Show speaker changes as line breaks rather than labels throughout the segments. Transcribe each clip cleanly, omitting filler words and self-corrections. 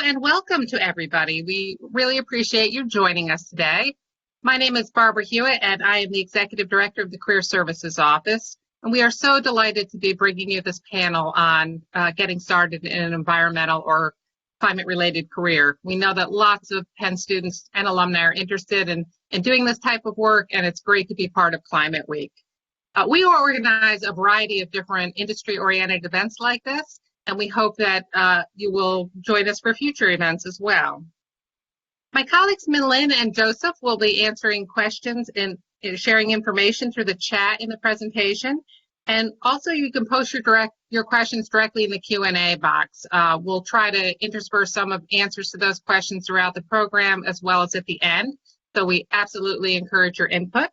and welcome to everybody. We really appreciate you joining us today. My name is Barbara Hewitt, and I am the Executive Director of the Career Services Office. And we are so delighted to be bringing you this panel on getting started in an environmental or climate-related career. We know that lots of Penn students and alumni are interested in doing this type of work, and it's great to be part of Climate Week. We organize a variety of different industry-oriented events like this, and we hope that you will join us for future events as well. My colleagues Min-Lin and Joseph will be answering questions and sharing information through the chat in the presentation. And also you can post your questions directly in the Q&A box. We'll try to intersperse some of answers to those questions throughout the program as well as at the end. So we absolutely encourage your input.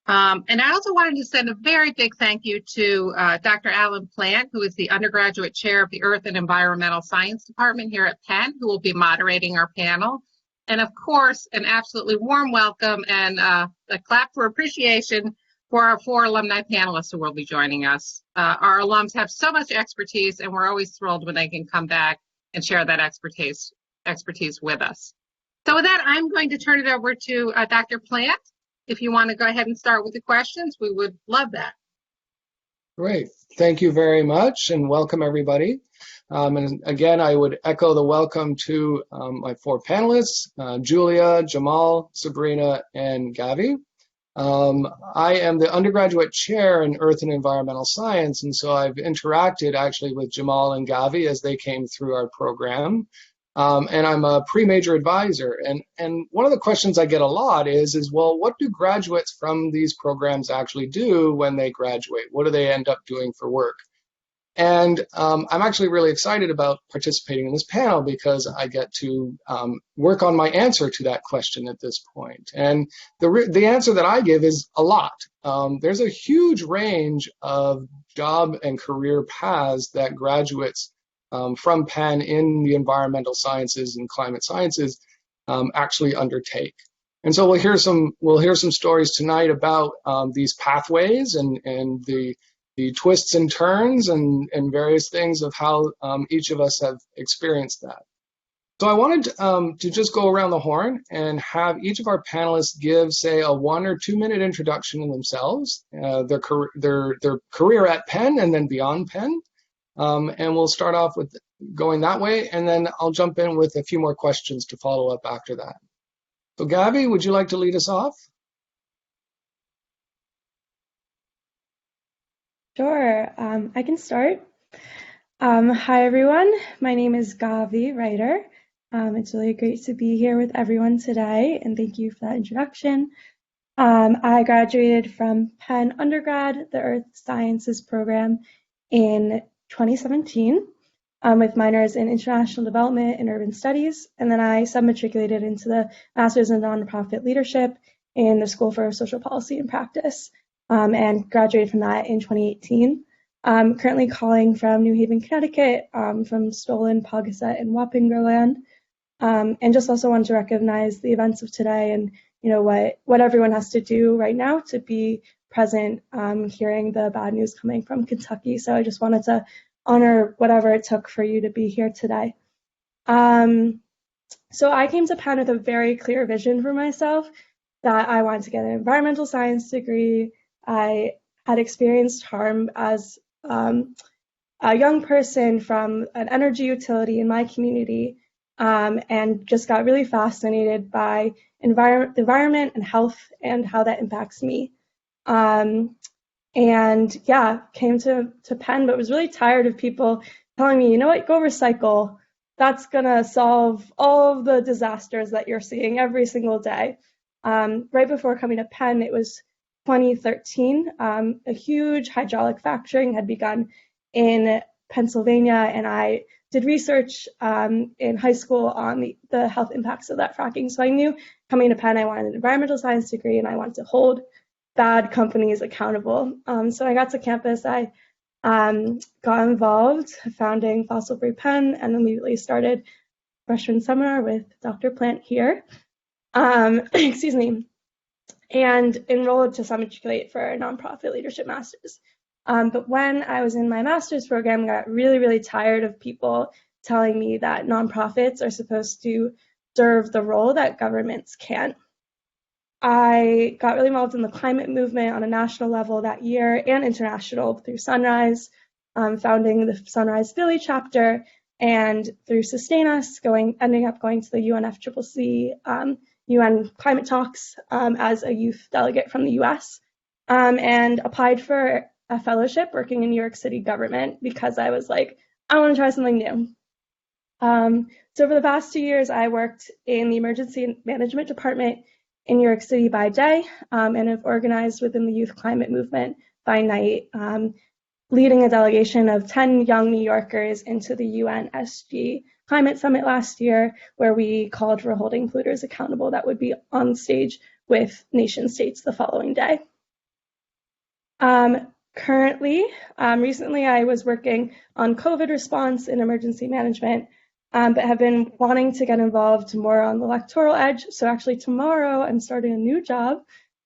And I also wanted to send a very big thank you to Dr. Alain Plante, who is the Undergraduate Chair of the Earth and Environmental Science Department here at Penn, who will be moderating our panel. And of course, an absolutely warm welcome and a clap for appreciation for our 4 alumni panelists who will be joining us. Our alums have so much expertise, and we're always thrilled when they can come back and share that expertise with us. So with that, I'm going to turn it over to Dr. Plante. If you want to go ahead and start with the questions, we would love that.
Great. Thank you very much, and welcome everybody. And again, I would echo the welcome to my 4 panelists, Julia, Jamal, Sabrina, and Gavi. I am the Undergraduate Chair in Earth and Environmental Science, and so I've interacted actually with Jamal and Gavi as they came through our program. And I'm a pre-major advisor. And one of the questions I get a lot is, well, what do graduates from these programs actually do when they graduate? What do they end up doing for work? And I'm actually really excited about participating in this panel because I get to work on my answer to that question at this point. And the answer that I give is a lot. There's a huge range of job and career paths that graduates from Penn in the environmental sciences and climate sciences actually undertake. And so we'll hear some stories tonight about these pathways and the twists and turns and various things of how each of us have experienced that. So I wanted to just go around the horn and have each of our panelists give, say, a 1 or 2 minute introduction in themselves, their career at Penn and then beyond Penn. And we'll start off with going that way, and then I'll jump in with a few more questions to follow up after that. So Gavi, would you like to lead us off?
Sure, I can start. Hi everyone, my name is Gavi Ryder. It's really great to be here with everyone today, and thank you for that introduction. I graduated from Penn undergrad, the Earth Sciences program, in 2017 with minors in international development and urban studies, and then I sub-matriculated into the Master's in Nonprofit Leadership in the School for Social Policy and Practice, and graduated from that in 2018. I'm currently calling from New Haven, Connecticut, from Stollen, Pawcasset, and Wappingers land, and just also want to recognize the events of today and what everyone has to do right now to be present, hearing the bad news coming from Kentucky. So I just wanted to honor whatever it took for you to be here today. So I came to Penn with a very clear vision for myself that I wanted to get an environmental science degree. I had experienced harm as a young person from an energy utility in my community, and just got really fascinated by the environment and health and how that impacts me. And yeah, came to Penn, but was really tired of people telling me, you know what, go recycle. That's gonna solve all of the disasters that you're seeing every single day. Right before coming to Penn, it was 2013. A huge hydraulic fracturing had begun in Pennsylvania, and I did research in high school on the health impacts of that fracking. So I knew coming to Penn, I wanted an environmental science degree, and I wanted to hold bad companies accountable. So I got to campus, I got involved founding Fossil Free Penn, and immediately started freshman seminar with Dr. Plante here, excuse me, and enrolled to sub-matriculate for a nonprofit leadership master's. But when I was in my master's program, I got really, really tired of people telling me that nonprofits are supposed to serve the role that governments can't. I got really involved in the climate movement on a national level that year and international through Sunrise, founding the Sunrise Philly chapter, and through Sustain Us, ending up going to the UNFCCC UN climate talks as a youth delegate from the US, and applied for a fellowship working in New York City government because I was like, I want to try something new. So for the past 2 years, I worked in the emergency management department in New York City by day, and have organized within the youth climate movement by night, leading a delegation of 10 young New Yorkers into the UNSG Climate Summit last year, where we called for holding polluters accountable that would be on stage with nation states the following day. Recently I was working on COVID response and emergency management, but have been wanting to get involved more on the electoral edge. So actually tomorrow I'm starting a new job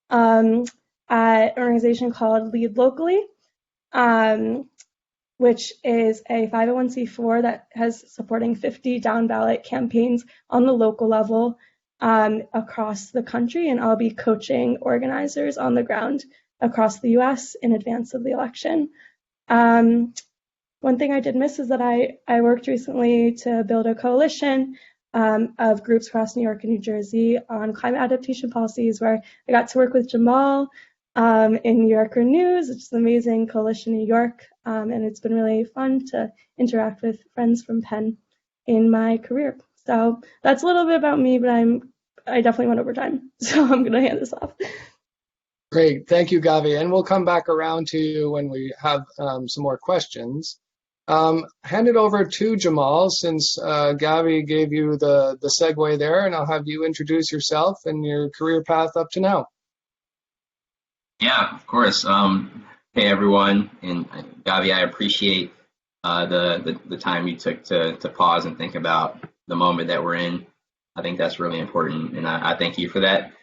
at an organization called Lead Locally, which is a 501c4 that has supporting 50 down ballot campaigns on the local level across the country, and I'll be coaching organizers on the ground across the US in advance of the election. One thing I did miss is that I worked recently to build a coalition of groups across New York and New Jersey on climate adaptation policies, where I got to work with Jamal in New Yorker News, which is an amazing coalition in New York, and it's been really fun to interact with friends from Penn in my career. So that's a little bit about me, but I definitely went over time, so I'm going to hand this off.
Great, thank you, Gavi, and we'll come back around to you when we have some more questions. Hand it over to Jamal, since Gavi gave you the segue there, and I'll have you introduce yourself and your career path up to now.
Yeah, of course. Hey, everyone, and Gavi, I appreciate the time you took to pause and think about the moment that we're in. I think that's really important, and I thank you for that.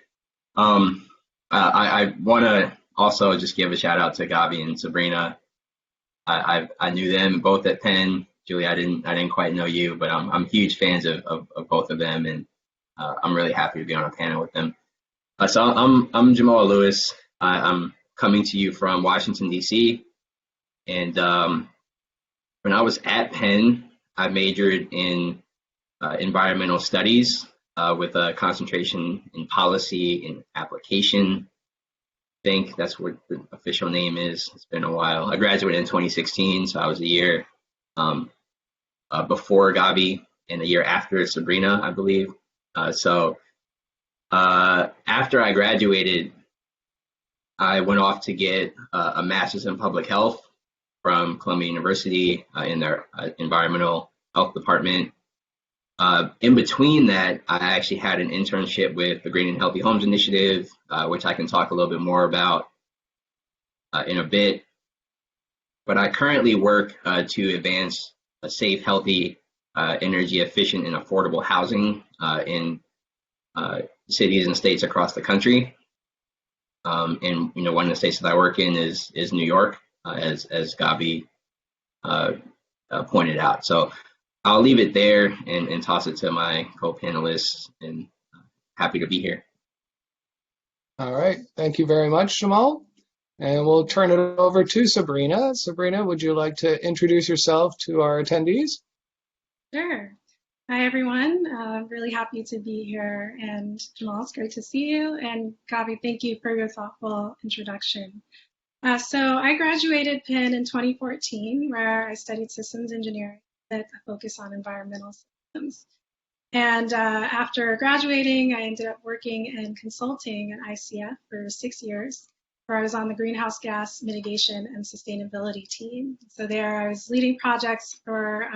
I want to also just give a shout out to Gavi and Sabrina. I knew them both at Penn. Julie, I didn't quite know you, but I'm huge fans of both of them, and I'm really happy to be on a panel with them. So I'm Jamal Lewis. I'm coming to you from Washington, D.C. And when I was at Penn, I majored in environmental studies with a concentration in policy and application. I think that's what the official name is. It's been a while. I graduated in 2016, so I was a year before Gavi and a year after Sabrina, I believe. So after I graduated, I went off to get a master's in public health from Columbia University in their environmental health department. In between that, I actually had an internship with the Green and Healthy Homes Initiative, which I can talk a little bit more about in a bit. But I currently work to advance a safe, healthy, energy efficient, and affordable housing in cities and states across the country. And one of the states that I work in is New York, as Gavi pointed out. So I'll leave it there and toss it to my co-panelists, and happy to be here.
All right, thank you very much, Jamal. And we'll turn it over to Sabrina. Sabrina, would you like to introduce yourself to our attendees?
Sure. Hi, everyone. Really happy to be here. And Jamal, it's great to see you. And Gavi, thank you for your thoughtful introduction. So I graduated Penn in 2014, where I studied systems engineering with a focus on environmental systems. And after graduating, I ended up working and consulting at ICF for 6 years, where I was on the greenhouse gas mitigation and sustainability team. So there I was leading projects for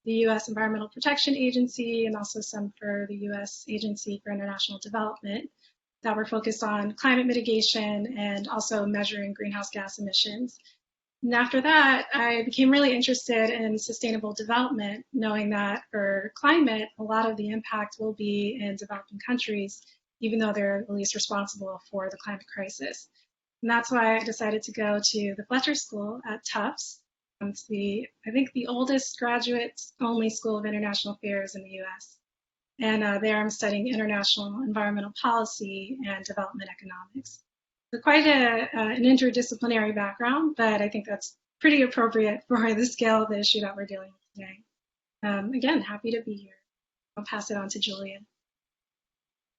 the U.S. Environmental Protection Agency and also some for the U.S. Agency for International Development that were focused on climate mitigation and also measuring greenhouse gas emissions. And after that, I became really interested in sustainable development, knowing that for climate, a lot of the impact will be in developing countries, even though they're the least responsible for the climate crisis. And that's why I decided to go to the Fletcher School at Tufts, It's I think the oldest graduate-only School of International Affairs in the U.S. And there I'm studying international environmental policy and development economics. So quite an interdisciplinary background, but I think that's pretty appropriate for the scale of the issue that we're dealing with today. Again, happy to be here. I'll pass it on to Julia.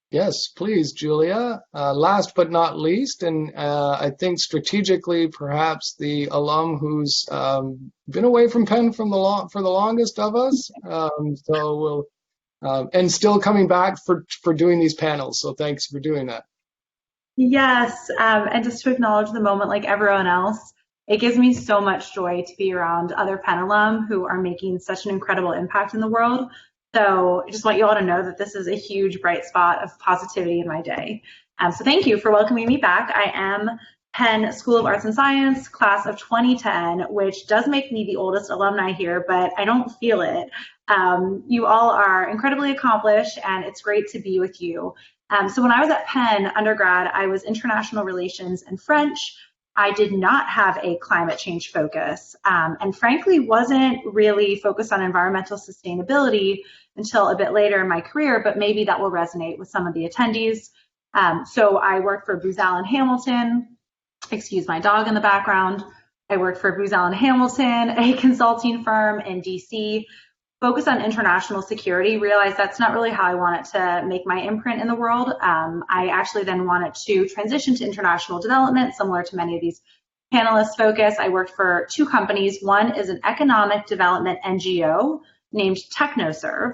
Yes, please, Julia. Last but not least, and I think strategically, perhaps the alum who's been away from Penn for the longest of us. So we'll and still coming back for doing these panels. So thanks for doing that.
Yes, and just to acknowledge the moment, like everyone else, it gives me so much joy to be around other Penn alum who are making such an incredible impact in the world. So I just want you all to know that this is a huge bright spot of positivity in my day. So thank you for welcoming me back. I am Penn School of Arts and Science, class of 2010, which does make me the oldest alumni here, but I don't feel it. You all are incredibly accomplished, and it's great to be with you. So when I was at Penn undergrad, I was international relations and French. I did not have a climate change focus, and frankly wasn't really focused on environmental sustainability until a bit later in my career, but maybe that will resonate with some of the attendees. So I worked for Booz Allen Hamilton, excuse my dog in the background. I worked for Booz Allen Hamilton, a consulting firm in DC, focused on international security, realized that's not really how I wanted to make my imprint in the world. I actually then wanted to transition to international development, similar to many of these panelists' focus. I worked for two companies. One is an economic development NGO named Technoserve.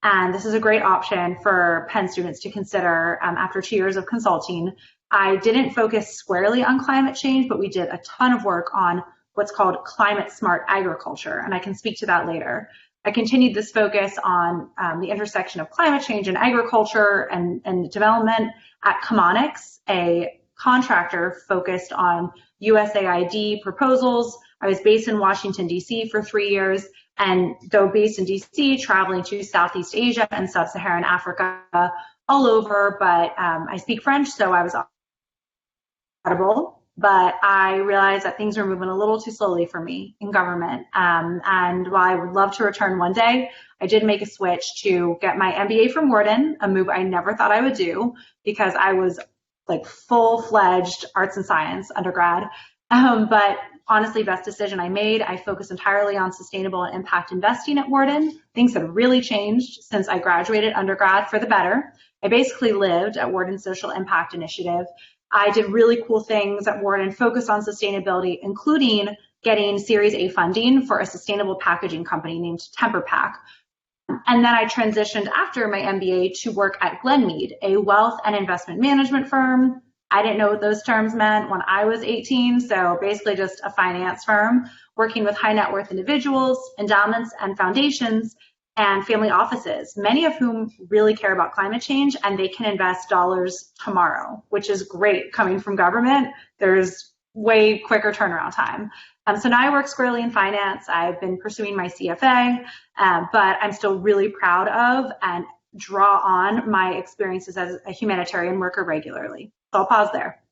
And this is a great option for Penn students to consider after 2 years of consulting. I didn't focus squarely on climate change, but we did a ton of work on what's called climate smart agriculture, and I can speak to that later. I continued this focus on the intersection of climate change and agriculture and development at Chemonics, a contractor focused on USAID proposals. I was based in Washington, D.C. for 3 years, and though based in D.C., traveling to Southeast Asia and Sub-Saharan Africa all over, but I speak French, so I was audible. But I realized that things were moving a little too slowly for me in government. And while I would love to return one day, I did make a switch to get my MBA from Wharton, a move I never thought I would do because I was like full-fledged arts and science undergrad. But honestly, best decision I made. I focused entirely on sustainable and impact investing at Wharton. Things have really changed since I graduated undergrad for the better. I basically lived at Wharton's Social Impact Initiative. I did really cool things at Wharton, focused on sustainability, including getting Series A funding for a sustainable packaging company named Temper Pack. And then I transitioned after my MBA to work at Glenmede, a wealth and investment management firm. I didn't know what those terms meant when I was 18, so basically just a finance firm working with high net worth individuals, endowments and foundations, and family offices, many of whom really care about climate change, and they can invest dollars tomorrow, which is great coming from government. There's way quicker turnaround time. So now I work squarely in finance. I've been pursuing my CFA, but I'm still really proud of and draw on my experiences as a humanitarian worker regularly. So I'll pause there.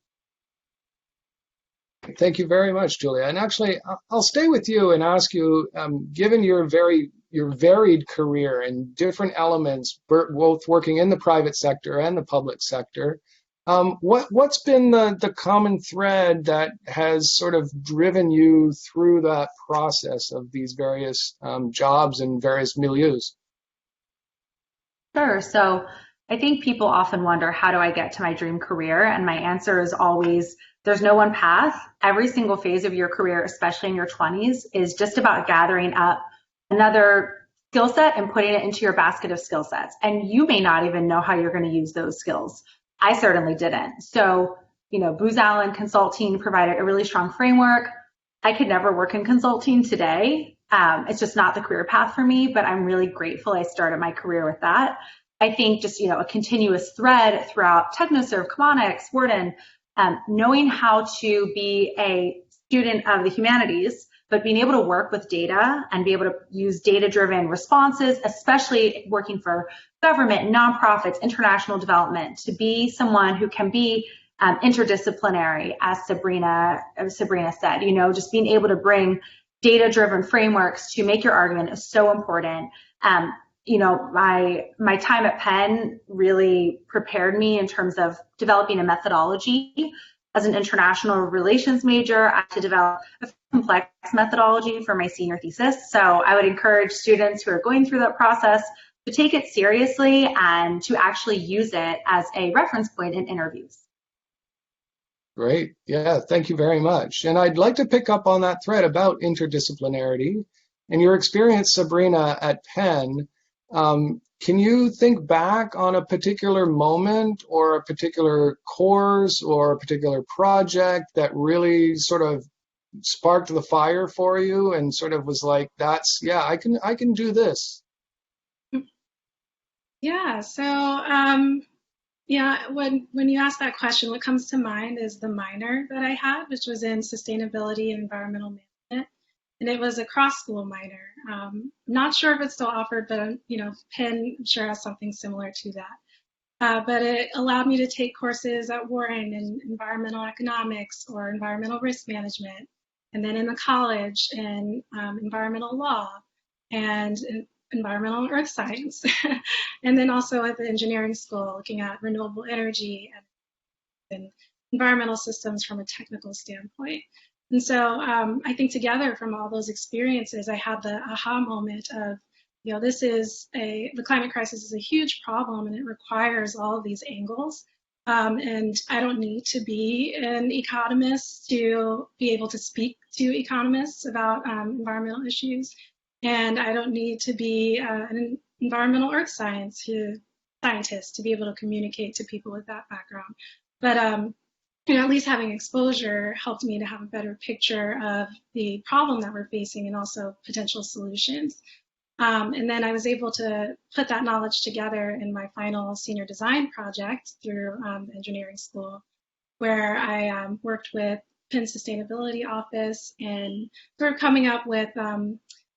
Thank you very much, Julia. And actually, I'll stay with you and ask you, given your varied career and different elements, both working in the private sector and the public sector, what's been the common thread that has sort of driven you through that process of these various jobs and various milieus?
Sure. So I think people often wonder, how do I get to my dream career? And my answer is always, there's no one path. Every single phase of your career, especially in your 20s, is just about gathering up another skill set and putting it into your basket of skill sets. And you may not even know how you're going to use those skills. I certainly didn't. So, Booz Allen Consulting provided a really strong framework. I could never work in consulting today. It's just not the career path for me, but I'm really grateful I started my career with that. I think just, a continuous thread throughout Technoserve, Chemonics, Wharton, knowing how to be a student of the humanities, but being able to work with data and be able to use data-driven responses, especially working for government, nonprofits, international development, to be someone who can be interdisciplinary, as Sabrina said, just being able to bring data-driven frameworks to make your argument is so important. My time at Penn really prepared me in terms of developing a methodology. As an international relations major, I had to develop a complex methodology for my senior thesis. So I would encourage students who are going through that process to take it seriously and to actually use it as a reference point in interviews.
Great. Yeah, thank you very much. And I'd like to pick up on that thread about interdisciplinarity and your experience, Sabrina, at Penn. Can you think back on a particular moment or a particular course or a particular project that really sort of sparked the fire for you and sort of was like, I can do this?
Yeah, so when you ask that question, what comes to mind is the minor that I had, which was in sustainability and environmental management. And it was a cross-school minor. Not sure if it's still offered, but Penn sure has something similar to that. But it allowed me to take courses at Wharton in environmental economics or environmental risk management, and then in the college in environmental law and environmental and earth science, and then also at the engineering school looking at renewable energy and environmental systems from a technical standpoint. And so I think together from all those experiences, I had the aha moment of, the climate crisis is a huge problem and it requires all of these angles. And I don't need to be an economist to be able to speak to economists about environmental issues. And I don't need to be an environmental earth scientist to be able to communicate to people with that background. But at least having exposure helped me to have a better picture of the problem that we're facing and also potential solutions. And then I was able to put that knowledge together in my final senior design project through the engineering school, where I worked with Penn Sustainability Office and sort of coming up with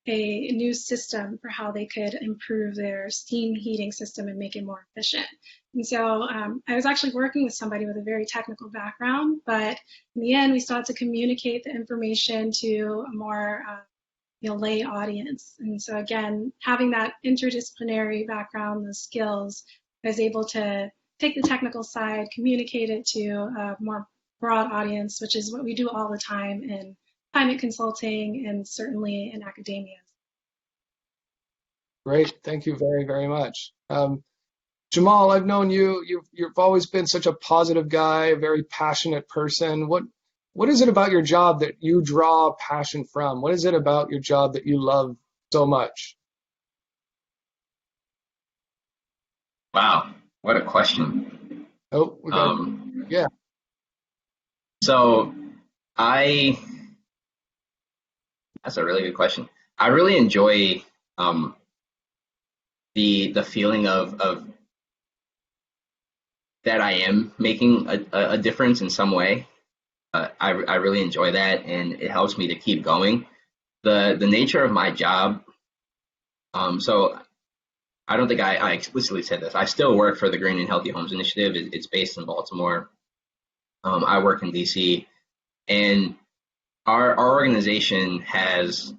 a new system for how they could improve their steam heating system and make it more efficient. And so I was actually working with somebody with a very technical background, but in the end, we still had to communicate the information to a more lay audience. And so again, having that interdisciplinary background, the skills, I was able to take the technical side, communicate it to a more broad audience, which is what we do all the time in climate consulting and certainly in academia.
Great, thank you very, very much. Jamal, I've known you. You've always been such a positive guy, a very passionate person. What is it about your job that you draw passion from? What is it about your job that you love so much?
Wow, what a question.
Oh, yeah.
So that's a really good question. I really enjoy the feeling of that I am making a difference in some way. I really enjoy that, and it helps me to keep going. The nature of my job, so I don't think I explicitly said this. I still work for the Green and Healthy Homes Initiative. It's based in Baltimore. I work in DC, and our organization has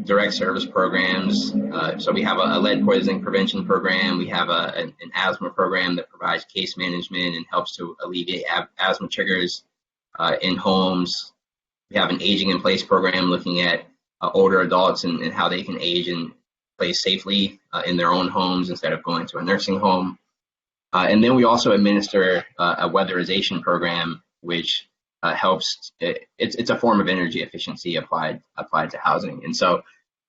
direct service programs. So we have a lead poisoning prevention program. We have an asthma program that provides case management and helps to alleviate asthma triggers in homes. We have an aging in place program looking at older adults and how they can age in place safely in their own homes instead of going to a nursing home. And then we also administer a weatherization program, which helps. It's a form of energy efficiency applied to housing. And so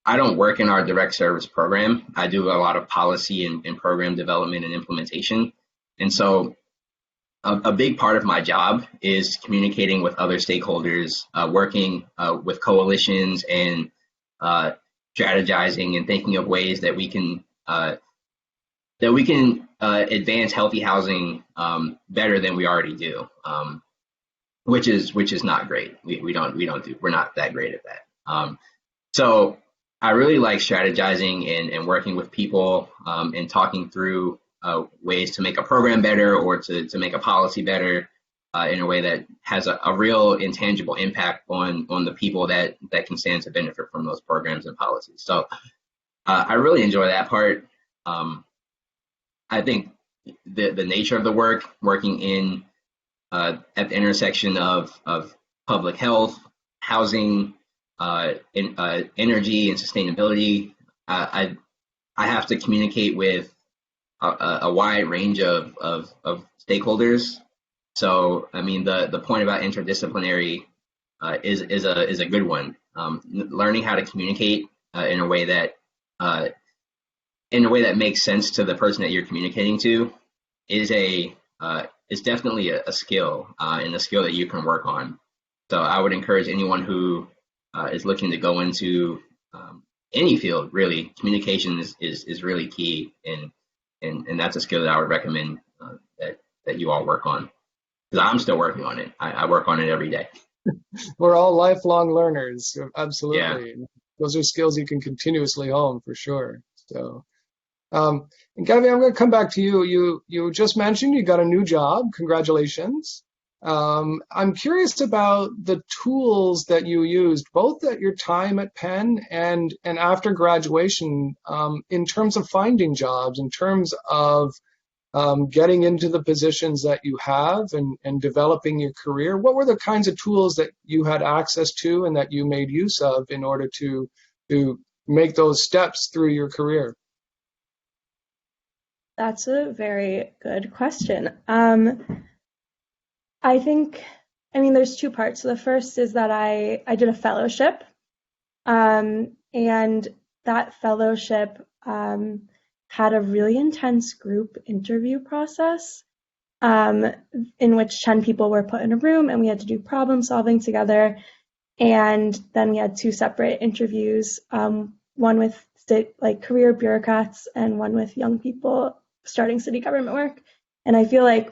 I don't work in our direct service program. I do a lot of policy and program development and implementation. And so a big part of my job is communicating with other stakeholders, working with coalitions and strategizing and thinking of ways that we can advance healthy housing better than we already do, which is not great. We're not that great at that. So I really like strategizing and working with people and talking through ways to make a program better or to make a policy better. in a way that has a real intangible impact on the people that can stand to benefit from those programs and policies. So I really enjoy that part. I think the nature of the work, working in at the intersection of public health, housing, energy, and sustainability, I have to communicate with a wide range of stakeholders. So, I mean, the point about interdisciplinary is a good one. Learning how to communicate in a way that makes sense to the person that you're communicating to is definitely a skill, and a skill that you can work on. So I would encourage anyone who is looking to go into any field, really, communication is really key, and that's a skill that I would recommend that you all work on. Because I'm still working on it. I work on it every day.
We're all lifelong learners, absolutely.
Yeah.
Those are skills you can continuously hone for sure. So, and Gabby, I'm going to come back to you. You just mentioned you got a new job. Congratulations. I'm curious about the tools that you used, both at your time at Penn and after graduation, in terms of finding jobs, in terms of getting into the positions that you have and developing your career. What were the kinds of tools that you had access to and that you made use of in order to make those steps through your career?
That's a very good question. I mean, there's two parts. So the first is that I did a fellowship, and that fellowship had a really intense group interview process, in which 10 people were put in a room and we had to do problem solving together. And then we had two separate interviews, one with career bureaucrats and one with young people starting city government work. And I feel like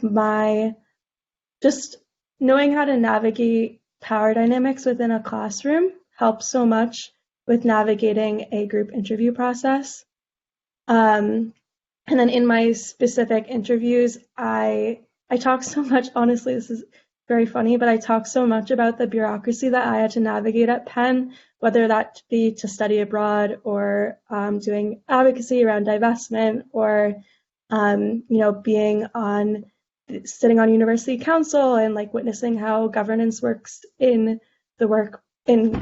just knowing how to navigate power dynamics within a classroom helps so much with navigating a group interview process. And then in my specific interviews, I talk so much, honestly, this is very funny, but I talk so much about the bureaucracy that I had to navigate at Penn, whether that be to study abroad or doing advocacy around divestment or, sitting on university council and witnessing how governance works in the work in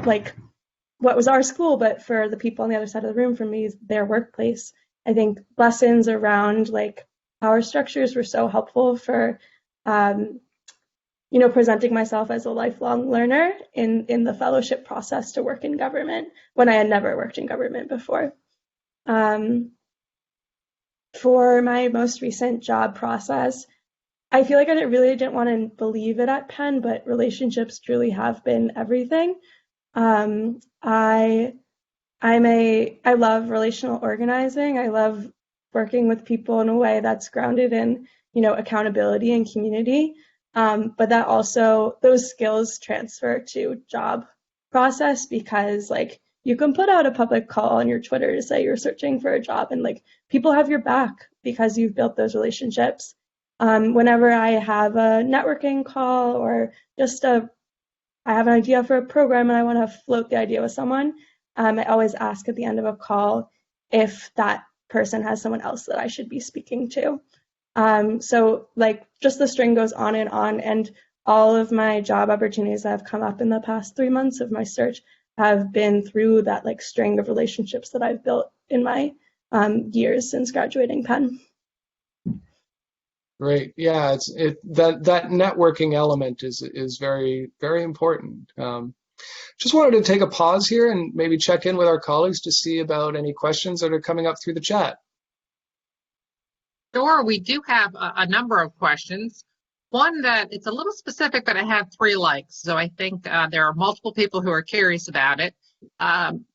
what was our school, but for the people on the other side of the room, for me, their workplace. I think lessons around power structures were so helpful for, presenting myself as a lifelong learner in the fellowship process to work in government when I had never worked in government before. For my most recent job process, I feel like I really didn't want to believe it at Penn, but relationships truly have been everything. I love relational organizing. I love working with people in a way that's grounded in, accountability and community. But that also, those skills transfer to job process because you can put out a public call on your Twitter to say you're searching for a job and people have your back because you've built those relationships. Whenever I have a networking call or I have an idea for a program and I want to float the idea with someone, I always ask at the end of a call if that person has someone else that I should be speaking to. So just the string goes on, and all of my job opportunities that have come up in the past 3 months of my search have been through that string of relationships that I've built in my years since graduating Penn.
Great. Yeah, that networking element is very, very important. Just wanted to take a pause here and maybe check in with our colleagues to see about any questions that are coming up through the chat.
Sure, we do have a number of questions. One that it's a little specific, but I have 3 likes, so I think there are multiple people who are curious about it. An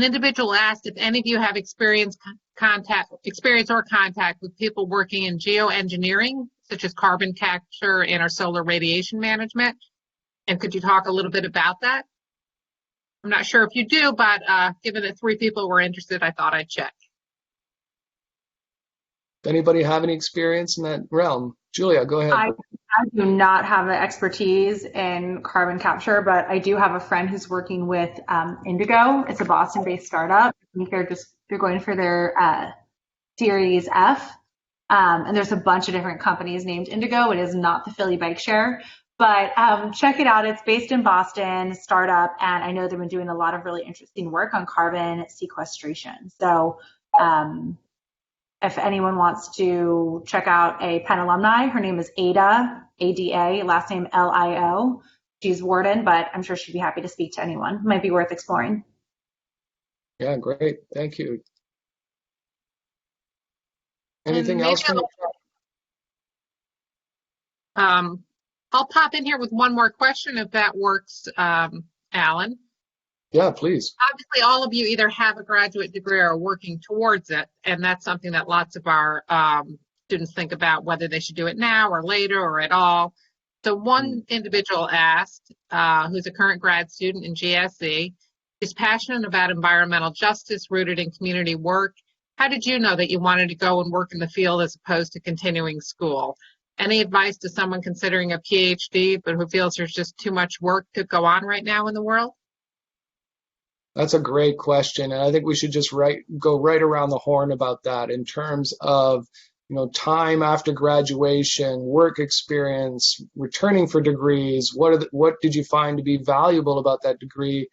individual asked if any of you have experience or contact with people working in geoengineering, such as carbon capture and our solar radiation management, and could you talk a little bit about that? I'm not sure if you do, but given that 3 people were interested, I thought I'd check.
Anybody have any experience in that realm? Julia, go ahead.
I do not have an expertise in carbon capture, but I do have a friend who's working with Indigo. It's a Boston-based startup. I think they're going for their Series F. And there's a bunch of different companies named Indigo. It is not the Philly bike share, but check it out. It's based in Boston, startup, and I know they've been doing a lot of really interesting work on carbon sequestration. So if anyone wants to check out a Penn alumni, her name is Ada, A-D-A, last name L-I-O. She's Wharton, but I'm sure she'd be happy to speak to anyone. It might be worth exploring.
Yeah, great. Thank you. Anything else from
I'll pop in here with one more question if that works, Alan.
Yeah, please.
Obviously, all of you either have a graduate degree or are working towards it, and that's something that lots of our students think about, whether they should do it now or later or at all. So one individual asked, who's a current grad student in GSE, is passionate about environmental justice rooted in community work. How did you know that you wanted to go and work in the field as opposed to continuing school? Any advice to someone considering a PhD but who feels there's just too much work to go on right now in the world?
That's a great question, and I think we should just go right around the horn about that in terms of, time after graduation, work experience, returning for degrees. What did you find to be valuable about that degree?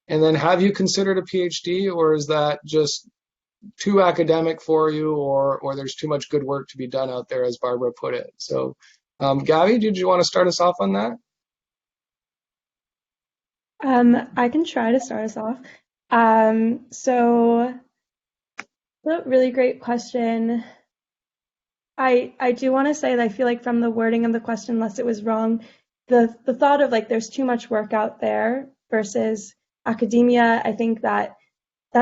And then, have you considered a PhD, or is that just too academic for you, or there's too much good work to be done out there, as Barbara put it? So, Gavi, did you want to start us off on that?
I can try to start us off. So, a really great question. I do want to say that I feel like from the wording of the question, unless it was wrong, the thought of like there's too much work out there versus academia, I think that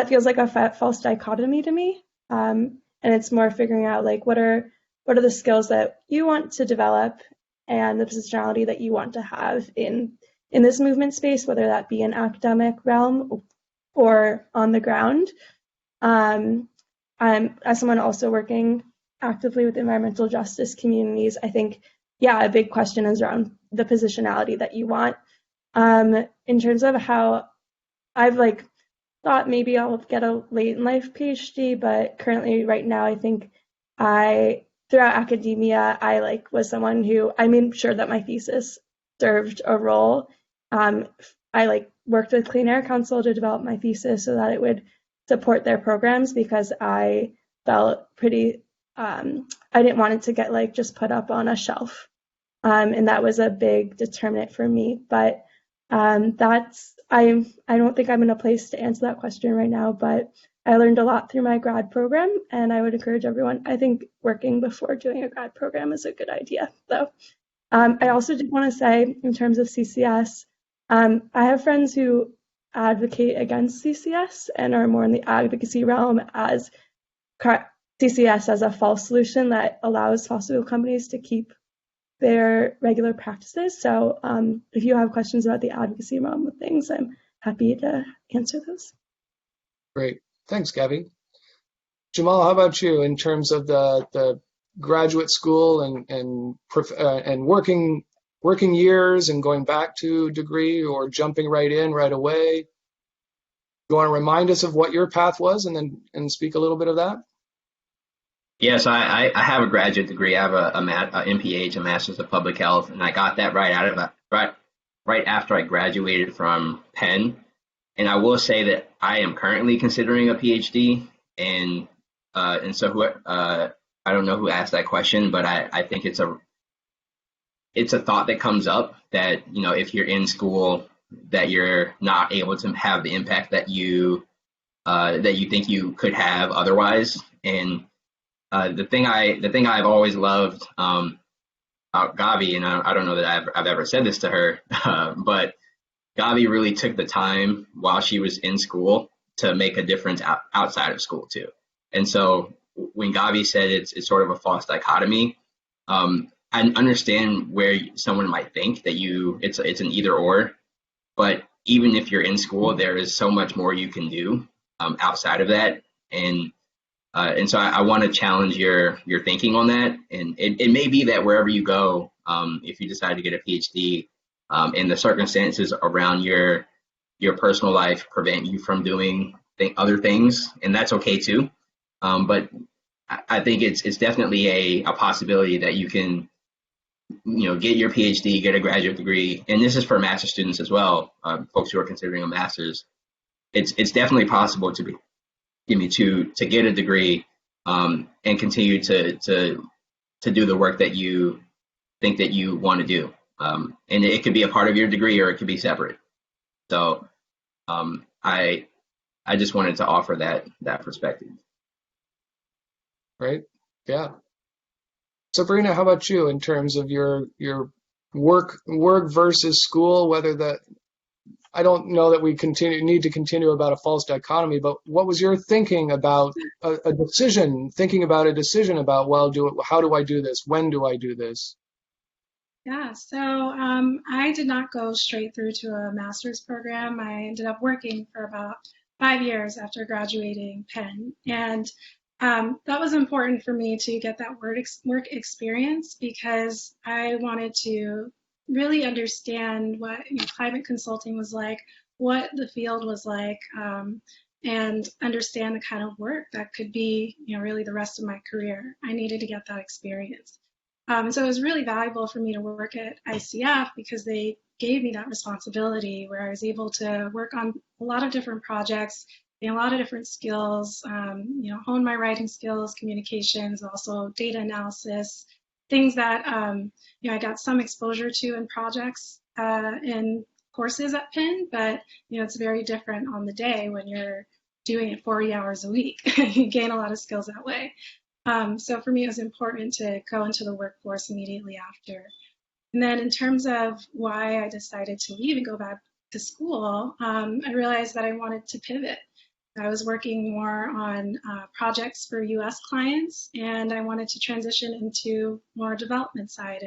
feels like a false dichotomy to me. And it's more figuring out like what are the skills that you want to develop and the positionality that you want to have in this movement space, whether that be an academic realm or on the ground. I'm, as someone also working actively with environmental justice communities, I think, a big question is around the positionality that you want. In terms of how I've thought maybe I'll get a late in life PhD, but currently right now I think throughout academia, I was someone who, I made sure that my thesis served a role. I worked with Clean Air Council to develop my thesis so that it would support their programs, because I felt pretty, I didn't want it to get just put up on a shelf. And that was a big determinant for me. But I don't think I'm in a place to answer that question right now, but I learned a lot through my grad program, and I would encourage everyone, I think working before doing a grad program is a good idea, though. I also did want to say, in terms of CCS, I have friends who advocate against CCS and are more in the advocacy realm as CCS as a false solution that allows fossil fuel companies to keep their regular practices. So if you have questions about the advocacy realm of things, I'm happy to answer those.
Great. Thanks, Gabby. Jamal, how about you in terms of the graduate school and working years and going back to degree or jumping right in right away? You want to remind us of what your path was and speak a little bit of that?
Yes, I have a graduate degree. I have a MPH, a Master's of Public Health, and I got that right after I graduated from Penn. And I will say that I am currently considering a PhD, and so I don't know who asked that question, but I think it's a thought that comes up that, if you're in school, that you're not able to have the impact that you think you could have otherwise. And the thing I've always loved about Gavi, and I don't know that I've ever said this to her, but Gavi really took the time while she was in school to make a difference outside of school too. And so when Gavi said it's sort of a false dichotomy, I understand where someone might think that it's an either or, but even if you're in school, there is so much more you can do outside of that. And so I want to challenge your thinking on that. And it may be that wherever you go, if you decide to get a PhD, and the circumstances around your personal life prevent you from doing other things, and that's okay too. But I think it's definitely a possibility that you can, get your PhD, get a graduate degree, and this is for master's students as well, folks who are considering a master's. It's definitely possible to get a degree, and continue to do the work that you think that you want to do, and it could be a part of your degree or it could be separate. So I just wanted to offer that perspective.
Right. Yeah. Sabrina, how about you in terms of your work versus school? I don't know that we need to continue about a false dichotomy, but what was your thinking about a decision about, how do I do this? When do I do this?
Yeah, so I did not go straight through to a master's program. I ended up working for about 5 years after graduating Penn. And that was important for me to get that work experience, because I wanted to really understand what climate consulting was like, what the field was like, and understand the kind of work that could be, really the rest of my career. I needed to get that experience. So it was really valuable for me to work at ICF because they gave me that responsibility where I was able to work on a lot of different projects, a lot of different skills, hone my writing skills, communications, also data analysis, things that, I got some exposure to in projects in courses at Penn, but, it's very different on the day when you're doing it 40 hours a week. You gain a lot of skills that way. So for me, it was important to go into the workforce immediately after. And then in terms of why I decided to leave and go back to school, I realized that I wanted to pivot. I was working more on projects for US clients, and I wanted to transition into more development side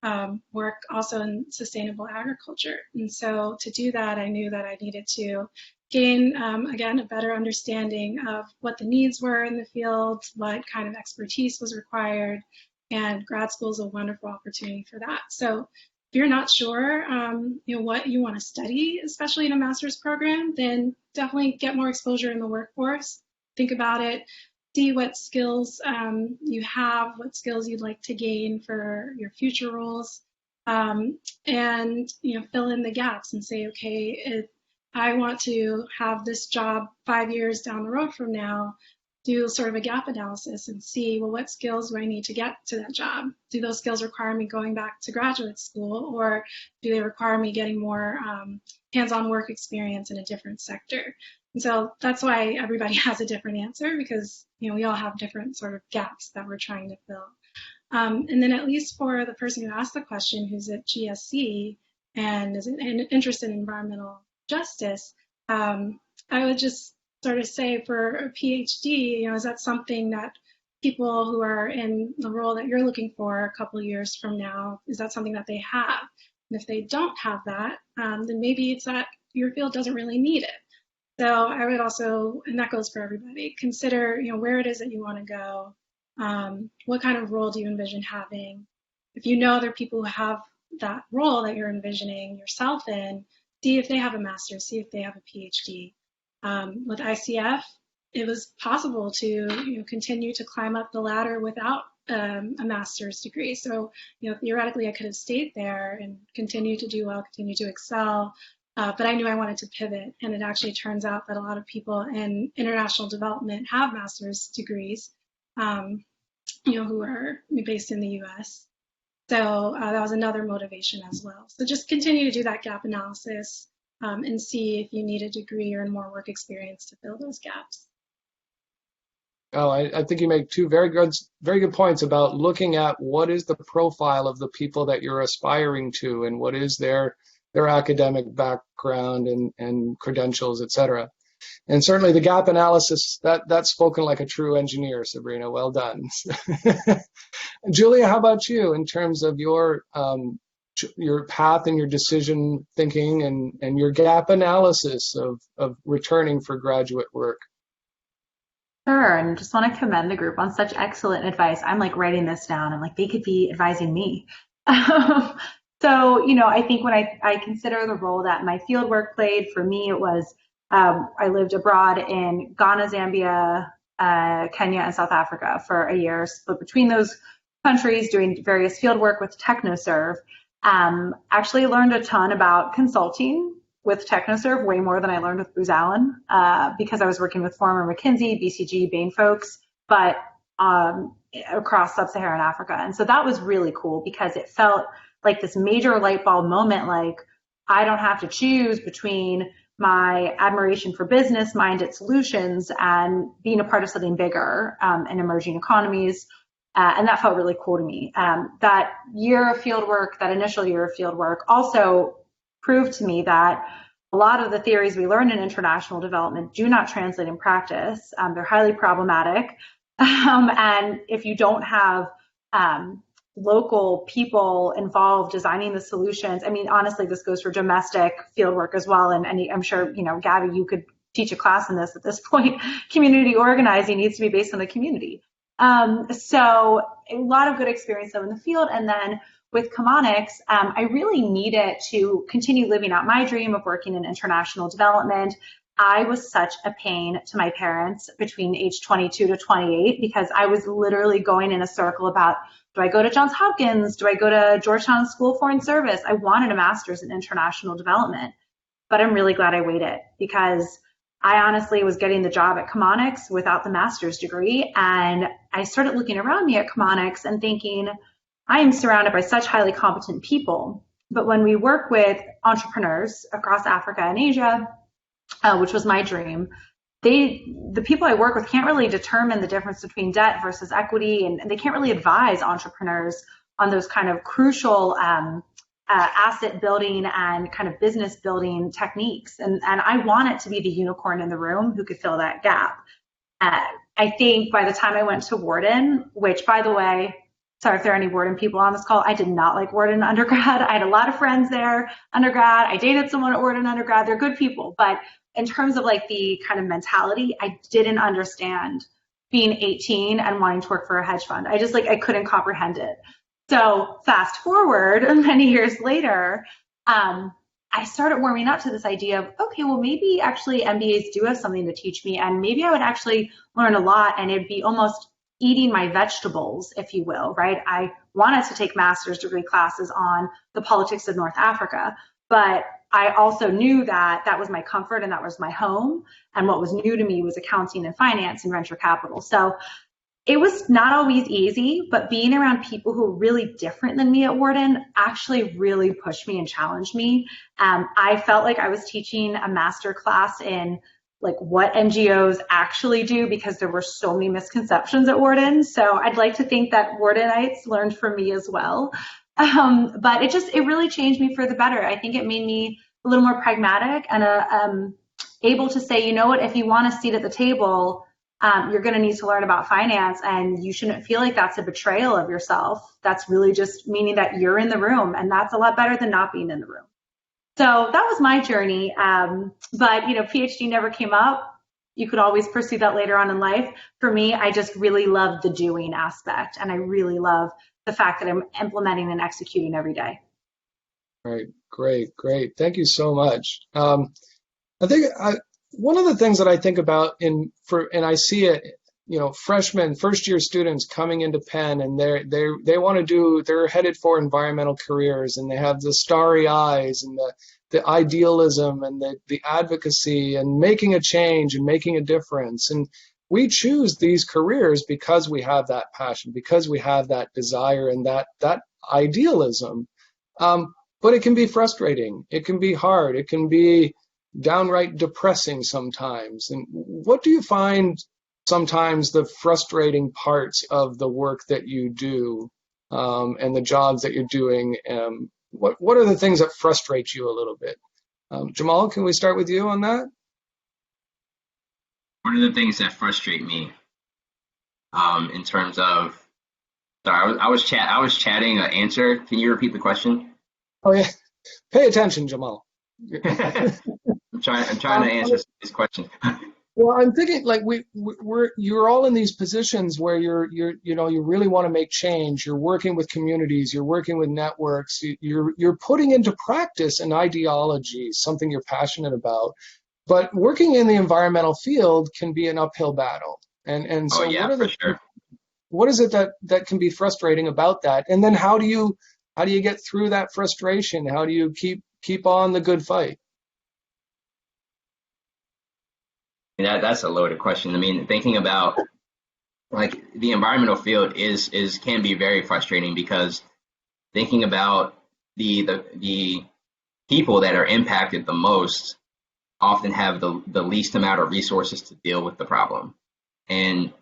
and work also in sustainable agriculture. And so to do that, I knew that I needed to gain, again, a better understanding of what the needs were in the field, what kind of expertise was required, and grad school is a wonderful opportunity for that. So if you're not sure, what you want to study, especially in a master's program, then definitely get more exposure in the workforce. Think about it, see what skills you have, what skills you'd like to gain for your future roles, and fill in the gaps and say, okay, I want to have this job 5 years down the road from now, do sort of a gap analysis and see, well, what skills do I need to get to that job? Do those skills require me going back to graduate school, or do they require me getting more hands-on work experience in a different sector? And so that's why everybody has a different answer, because we all have different sort of gaps that we're trying to fill. And then at least for the person who asked the question, who's at GSC and is interested in environmental justice, I would just sort of say for a PhD, is that something that people who are in the role that you're looking for a couple of years from now, is that something that they have? And if they don't have that, then maybe it's that your field doesn't really need it. So I would also, and that goes for everybody, consider, where it is that you want to go. What kind of role do you envision having? If you know other people who have that role that you're envisioning yourself in, see if they have a master's, see if they have a PhD. With ICF, it was possible to continue to climb up the ladder without a master's degree. So theoretically, I could have stayed there and continued to do well, continue to excel. But I knew I wanted to pivot, and it actually turns out that a lot of people in international development have master's degrees, who are based in the US. So that was another motivation as well. So just continue to do that gap analysis and see if you need a degree or more work experience to fill those gaps.
Oh, I think you make two very good points about looking at what is the profile of the people that you're aspiring to, and what is their academic background and credentials, et cetera. And certainly the gap analysis, that's spoken like a true engineer, Sabrina. Well done. Julia, how about you in terms of your path and your decision thinking and your gap analysis of returning for graduate work?
Sure, and just want to commend the group on such excellent advice. I'm like writing this down. I'm like, they could be advising me. So, I think when I consider the role that my field work played, for me, it was I lived abroad in Ghana, Zambia, Kenya, and South Africa for a year, split between those countries, doing various field work with Technoserve. Actually learned a ton about consulting with Technoserve, way more than I learned with Booz Allen, because I was working with former McKinsey, BCG, Bain folks, but across sub-Saharan Africa. And so that was really cool because it felt like this major light bulb moment, like I don't have to choose between my admiration for business-minded solutions and being a part of something bigger in emerging economies. And that felt really cool to me. That year of field work, that initial year of field work, also proved to me that a lot of the theories we learn in international development do not translate in practice. They're highly problematic. And if you don't have local people involved designing the solutions, I mean, honestly, this goes for domestic field work as well. And I'm sure, Gabby, you could teach a class in this at this point. Community organizing needs to be based on the community. So a lot of good experience though in the field. And then with Chemonics, I really needed to continue living out my dream of working in international development. I was such a pain to my parents between age 22 to 28 because I was literally going in a circle about, do I go to Johns Hopkins? Do I go to Georgetown School of Foreign Service? I wanted a master's in international development, but I'm really glad I waited because I honestly was getting the job at Chemonics without the master's degree. And I started looking around me at Chemonics and thinking, I am surrounded by such highly competent people. But when we work with entrepreneurs across Africa and Asia, which was my dream, the people I work with can't really determine the difference between debt versus equity, and they can't really advise entrepreneurs on those kind of crucial asset building and kind of business building techniques. And I wanted to be the unicorn in the room who could fill that gap. I think by the time I went to Wharton, which, by the way, sorry if there are any Wharton people on this call, I did not like Wharton undergrad. I had a lot of friends there undergrad. I dated someone at Wharton undergrad. They're good people. But in terms of like the kind of mentality, I didn't understand being 18 and wanting to work for a hedge fund. I couldn't comprehend it. So fast forward many years later, I started warming up to this idea of, okay, well, maybe actually MBAs do have something to teach me, and maybe I would actually learn a lot, and it'd be almost eating my vegetables, if you will, right? I wanted to take master's degree classes on the politics of North Africa, but I also knew that that was my comfort and that was my home. And what was new to me was accounting and finance and venture capital. So it was not always easy, but being around people who were really different than me at Wharton actually really pushed me and challenged me. I felt like I was teaching a master class in like what NGOs actually do because there were so many misconceptions at Wharton. So I'd like to think that Whartonites learned from me as well. But it really changed me for the better. I think it made me a little more pragmatic and able to say, you know what, if you want a seat at the table, you're going to need to learn about finance, and you shouldn't feel like that's a betrayal of yourself. That's really just meaning that you're in the room, and that's a lot better than not being in the room. So that was my journey. But, PhD never came up. You could always pursue that later on in life. For me, I just really love the doing aspect, and I really love the fact that I'm implementing and executing every day.
Right. Great. Thank you so much. I think one of the things that I think about and I see it, freshmen, first year students coming into Penn, and they're headed for environmental careers, and they have the starry eyes and the idealism and the advocacy and making a change and making a difference. And we choose these careers because we have that passion, because we have that desire and that idealism. But it can be frustrating. It can be hard. It can be downright depressing sometimes. And what do you find sometimes the frustrating parts of the work that you do and the jobs that you're doing? What are the things that frustrate you a little bit? Jamal, can we start with you on that?
One of the things that frustrate me in terms of, sorry, I was chatting an answer. Can you repeat the question?
Oh yeah, pay attention, Jamal.
I'm trying to answer this question.
Well, I'm thinking like you're all in these positions where you really want to make change. You're working with communities, you're working with networks, you're putting into practice an ideology, something you're passionate about. But working in the environmental field can be an uphill battle. And
Oh
so
yeah, for sure.
what is it that can be frustrating about that? And then how do you get through that frustration? How do you keep on the good fight?
That's a loaded question. I mean, thinking about like the environmental field is can be very frustrating because thinking about the people that are impacted the most often have the least amount of resources to deal with the problem. And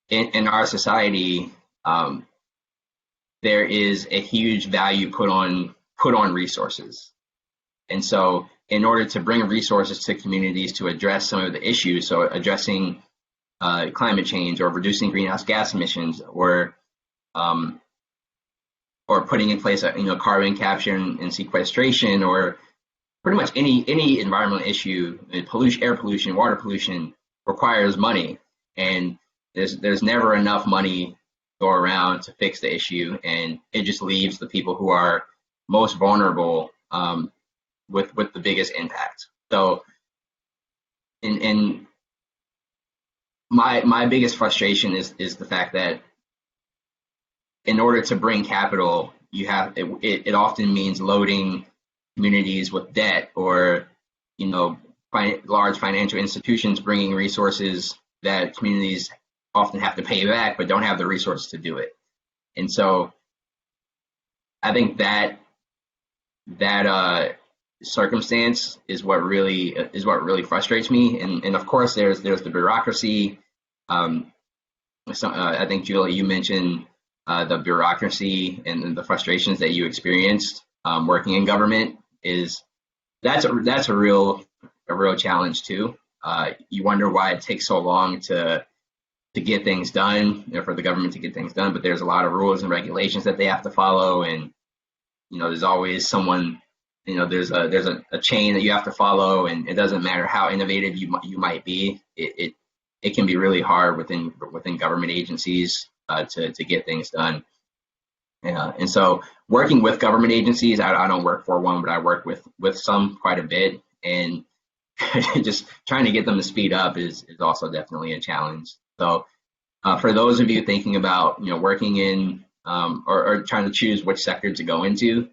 in our society, there is a huge value put on resources. And so in order to bring resources to communities to address some of the issues, so addressing climate change or reducing greenhouse gas emissions or putting in place carbon capture and sequestration or pretty much any environmental issue, pollution, air pollution, water pollution requires money, and there's never enough money go around to fix the issue, and it just leaves the people who are most vulnerable with the biggest impact. So, in my biggest frustration is the fact that in order to bring capital, it often means loading communities with debt or large financial institutions bringing resources that communities often have to pay back but don't have the resources to do it. And so I think that circumstance is what really frustrates me. And of course there's the bureaucracy. I think Julia, you mentioned the bureaucracy and the frustrations that you experienced working in government. That's a real challenge too. You wonder why it takes so long to get things done, for the government to get things done. But there's a lot of rules and regulations that they have to follow, and there's always someone. There's a chain that you have to follow, and it doesn't matter how innovative you might be. It can be really hard within government agencies to get things done. And so working with government agencies, I don't work for one, but I work with some quite a bit, and just trying to get them to speed up is also definitely a challenge. So for those of you thinking about working in or trying to choose which sector to go into,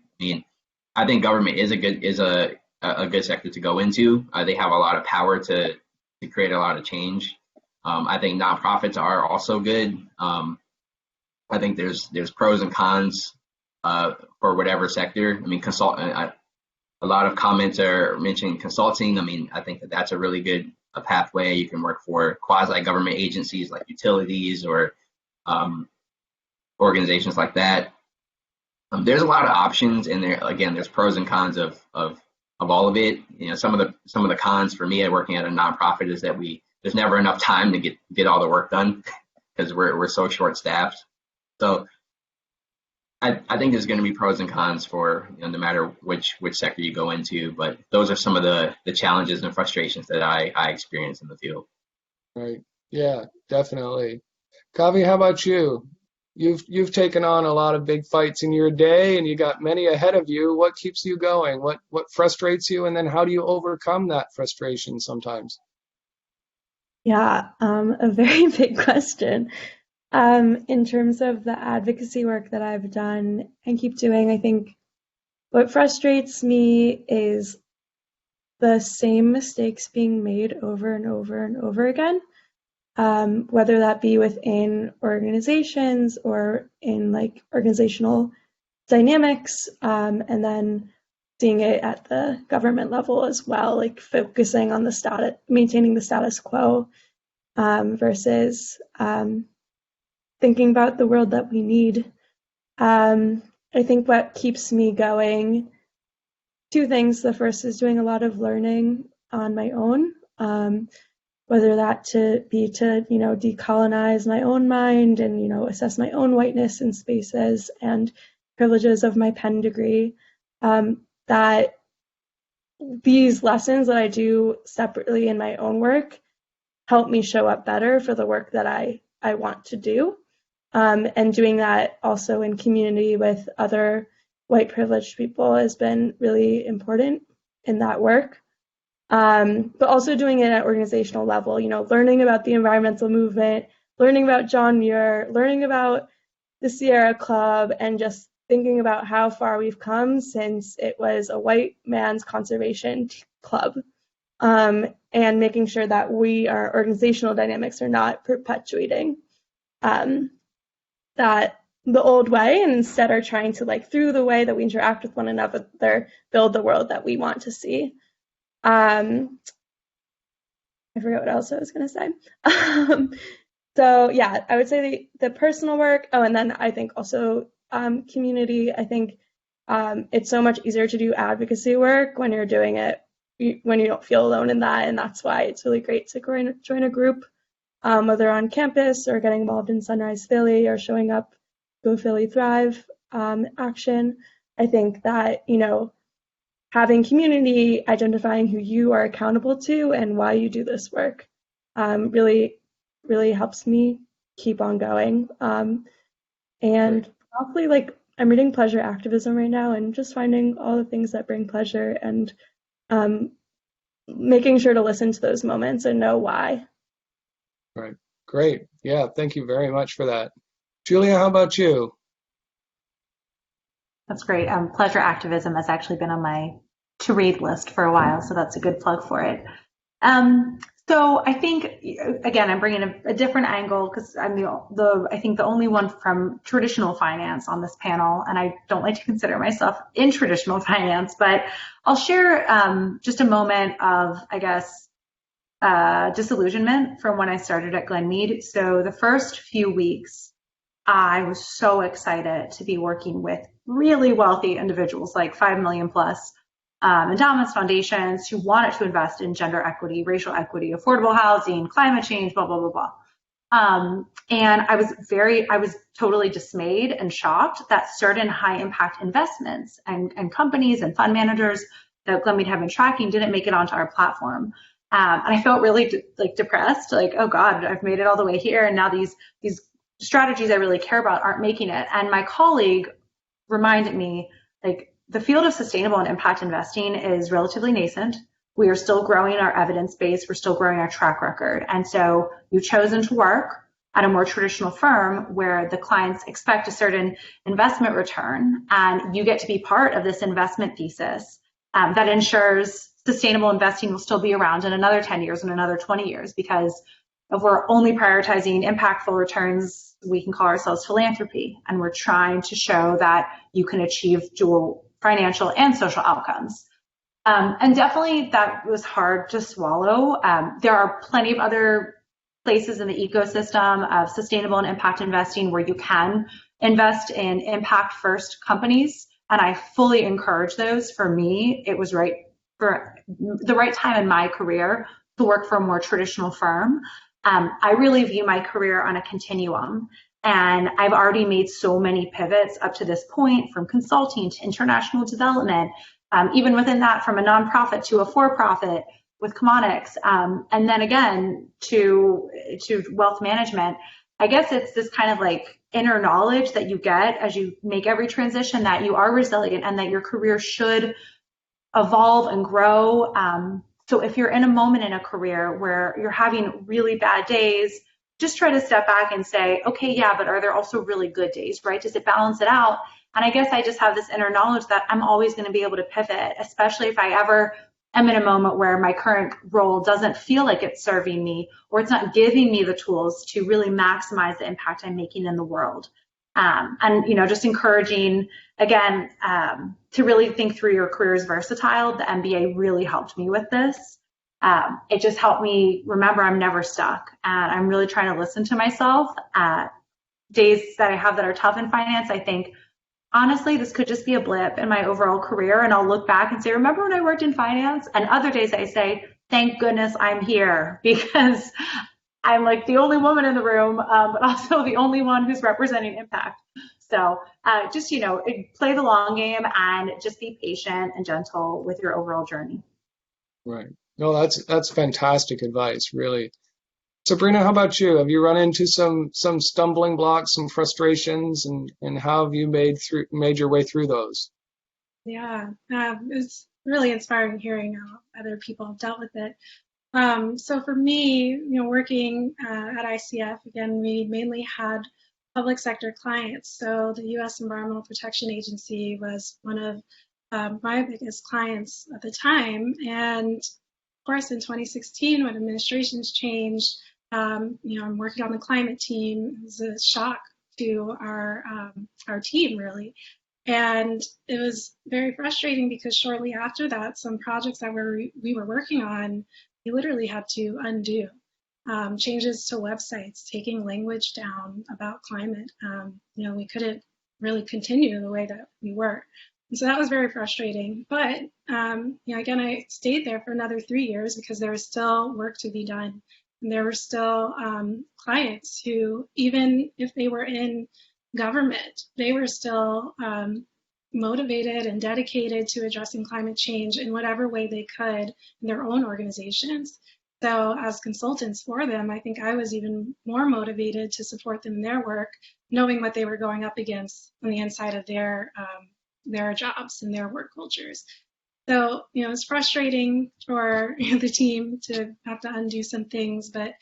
I think government is a good sector to go into. They have a lot of power to create a lot of change. I think nonprofits are also good. I think there's pros and cons for whatever sector. A lot of comments are mentioning consulting. I think that's a really good pathway. You can work for quasi-government agencies like utilities or organizations like that. There's a lot of options, and there's pros and cons of all of it. Some of the cons for me at working at a nonprofit is that there's never enough time to get all the work done because we're so short-staffed. So I think there's going to be pros and cons for no matter which sector you go into, but those are some of the challenges and frustrations that I experience in the field.
Right. Yeah, definitely. Kavi, how about you? You've taken on a lot of big fights in your day, and you got many ahead of you. What keeps you going? What frustrates you, and then how do you overcome that frustration sometimes?
Yeah, a very big question. In terms of the advocacy work that I've done and keep doing, I think what frustrates me is the same mistakes being made over and over and over again, whether that be within organizations or in organizational dynamics, and then seeing it at the government level as well, focusing on maintaining the status quo versus thinking about the world that we need. I think what keeps me going, two things. The first is doing a lot of learning on my own, whether that to decolonize my own mind and, assess my own whiteness in spaces and privileges of my Penn degree, that these lessons that I do separately in my own work help me show up better for the work that I want to do. And doing that also in community with other white privileged people has been really important in that work. But also doing it at organizational level, learning about the environmental movement, learning about John Muir, learning about the Sierra Club, and just thinking about how far we've come since it was a white man's conservation club, and making sure that our organizational dynamics are not perpetuating that the old way, and instead are trying to, through the way that we interact with one another, build the world that we want to see. I forgot what else I was going to say. So yeah, I would say the personal work. Oh, and then I think also community. I think it's so much easier to do advocacy work when you're doing it, when you don't feel alone in that. And that's why it's really great to join a group, whether on campus or getting involved in Sunrise Philly or showing up Go Philly Thrive action. I think that, having community, identifying who you are accountable to and why you do this work really, really helps me keep on going. And probably I'm reading Pleasure Activism right now and just finding all the things that bring pleasure and making sure to listen to those moments and know why.
Right. Great. Yeah, thank you very much for that. Julia, how about you?
That's great. Pleasure Activism has actually been on my to-read list for a while, so that's a good plug for it. So I think, again, I'm bringing a different angle because I'm I think the only one from traditional finance on this panel, and I don't like to consider myself in traditional finance, but I'll share just a moment of, I guess, disillusionment from when I started at Glenmede. So the first few weeks, I was so excited to be working with really wealthy individuals, like 5 million plus, endowments, foundations who wanted to invest in gender equity, racial equity, affordable housing, climate change, blah, blah, blah, blah. And I was totally dismayed and shocked that certain high impact investments and companies and fund managers that Glenmede had been tracking didn't make it onto our platform. And I felt really depressed, oh God, I've made it all the way here. And now these strategies I really care about aren't making it. And my colleague reminded me, the field of sustainable and impact investing is relatively nascent. We are still growing our evidence base. We're still growing our track record. And so you've chosen to work at a more traditional firm where the clients expect a certain investment return, and you get to be part of this investment thesis that ensures sustainable investing will still be around in another 10 years and another 20 years, because if we're only prioritizing impactful returns, we can call ourselves philanthropy. And we're trying to show that you can achieve dual financial and social outcomes. And definitely that was hard to swallow. There are plenty of other places in the ecosystem of sustainable and impact investing where you can invest in impact first companies. And I fully encourage those. For me, it was for the right time in my career to work for a more traditional firm. I really view my career on a continuum, and I've already made so many pivots up to this point, from consulting to international development, even within that, from a nonprofit to a for-profit with Chemonics, and then again to wealth management. I guess it's this kind of inner knowledge that you get as you make every transition, that you are resilient and that your career should evolve and grow. So if you're in a moment in a career where you're having really bad days, just try to step back and say, okay, yeah, but are there also really good days, right? Does it balance it out? And I guess I just have this inner knowledge that I'm always going to be able to pivot, especially if I ever am in a moment where my current role doesn't feel like it's serving me, or it's not giving me the tools to really maximize the impact I'm making in the world. And just encouraging, again, to really think through your career is versatile. The MBA really helped me with this. It just helped me remember I'm never stuck, and I'm really trying to listen to myself. Days that I have that are tough in finance, I think, honestly, this could just be a blip in my overall career, and I'll look back and say, remember when I worked in finance? And other days I say, thank goodness I'm here, because I'm the only woman in the room, but also the only one who's representing impact. So just, play the long game and just be patient and gentle with your overall journey.
Right. No, that's fantastic advice, really. Sabrina, how about you? Have you run into some stumbling blocks, some frustrations, and how have you made your way through those?
Yeah, it's really inspiring hearing how other people have dealt with it. So for me, working at ICF, again, we mainly had public sector clients. So the U.S. Environmental Protection Agency was one of my biggest clients at the time. And of course, in 2016, when administrations changed, I'm working on the climate team. It was a shock to our team, really. And it was very frustrating because shortly after that, some projects that we were working on, we literally had to undo. Changes to websites, taking language down about climate. We couldn't really continue the way that we were. And so that was very frustrating. But, again, I stayed there for another 3 years because there was still work to be done. And there were still clients who, even if they were in government, they were still motivated and dedicated to addressing climate change in whatever way they could in their own organizations. So as consultants for them, I think I was even more motivated to support them in their work, knowing what they were going up against on the inside of their jobs and their work cultures. So, it's frustrating for the team to have to undo some things, but at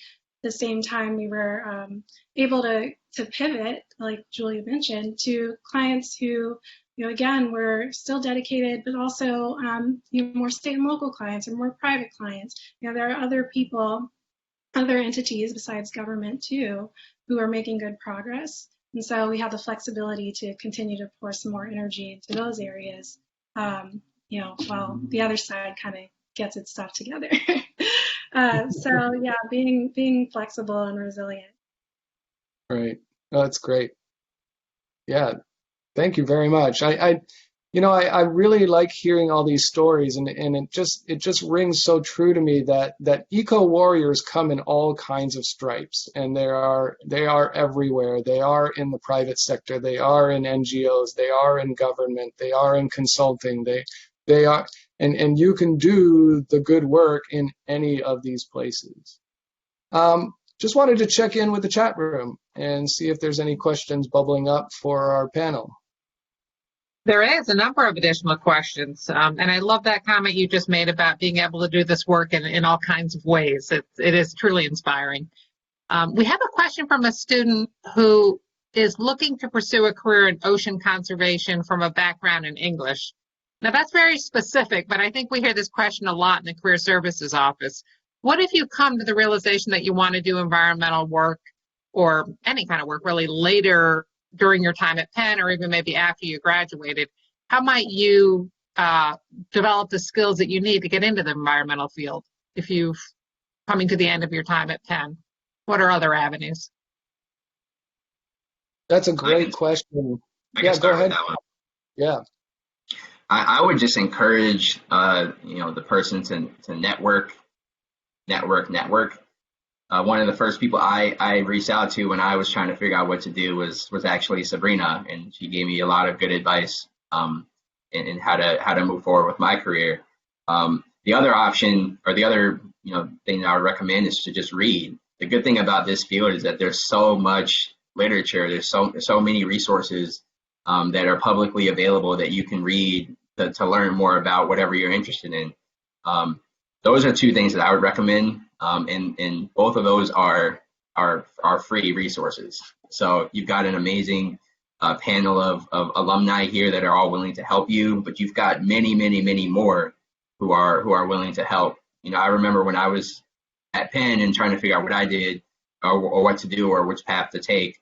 the same time, we were able to pivot, like Julia mentioned, to clients who, again, were still dedicated, but also, more state and local clients and more private clients. There are other people, other entities besides government too, who are making good progress. And so we have the flexibility to continue to pour some more energy into those areas, while the other side kind of gets its stuff together. So yeah, being flexible and resilient.
Right. Oh, that's great. Yeah. Thank you very much. I really like hearing all these stories, and it just rings so true to me that eco warriors come in all kinds of stripes, and they are everywhere. They are in the private sector, they are in NGOs, they are in government, they are in consulting, they are, and you can do the good work in any of these places. Just wanted to check in with the chat room and see if there's any questions bubbling up for our panel.
There is a number of additional questions, and I love that comment you just made about being able to do this work in all kinds of ways. It is truly inspiring. We have a question from a student who is looking to pursue a career in ocean conservation from a background in English. Now, that's very specific, but I think we hear this question a lot in the Career Services office. What if you come to the realization that you want to do environmental work or any kind of work really later during your time at Penn, or even maybe after you graduated? How might you develop the skills that you need to get into the environmental field if you've coming to the end of your time at Penn? What are other avenues?
That's a great question. Yeah, go ahead. Yeah.
I would just encourage the person to network. One of the first people I reached out to when I was trying to figure out what to do was actually Sabrina, and she gave me a lot of good advice in how to move forward with my career. The other option, or the other thing that I would recommend, is to just read. The good thing about this field is that there's so much literature, there's so many resources that are publicly available that you can read to learn more about whatever you're interested in. Those are two things that I would recommend, and both of those are free resources. So you've got an amazing panel of alumni here that are all willing to help you, but you've got many more who are willing to help. I remember when I was at Penn and trying to figure out what I did or what to do or which path to take,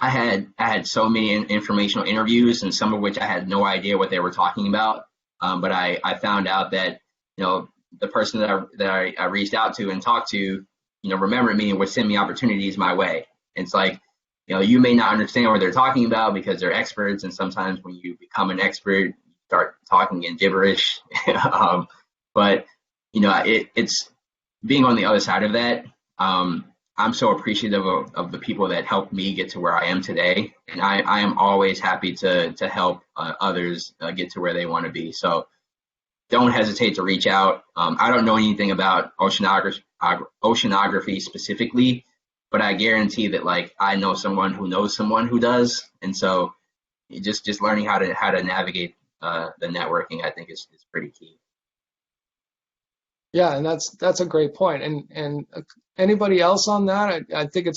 I had so many informational interviews, and some of which I had no idea what they were talking about. But I found out that the person that I reached out to and talked to, remembered me and would send me opportunities my way. It's like, you may not understand what they're talking about because they're experts, and sometimes when you become an expert, you start talking in gibberish. But it's being on the other side of that. I'm so appreciative of the people that helped me get to where I am today, and I am always happy to help others get to where they want to be. So don't hesitate to reach out. I don't know anything about oceanography specifically, but I guarantee that like I know someone who does, and so just learning how to navigate the networking, I think is pretty key.
Yeah, and that's a great point. And anybody else on that? I think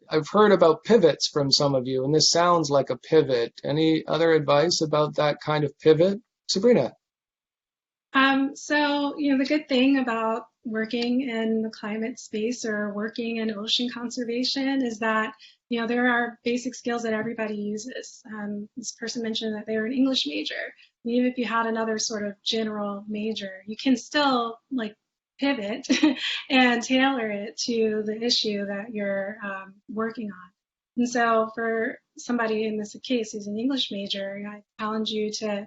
I've heard about pivots from some of you, and this sounds like a pivot. Any other advice about that kind of pivot? Sabrina?
So, the good thing about working in the climate space or working in ocean conservation is that, there are basic skills that everybody uses. This person mentioned that they were an English major. Even if you had another sort of general major, you can still like pivot and tailor it to the issue that you're working on. And so for somebody in this case who's an English major, I challenge you to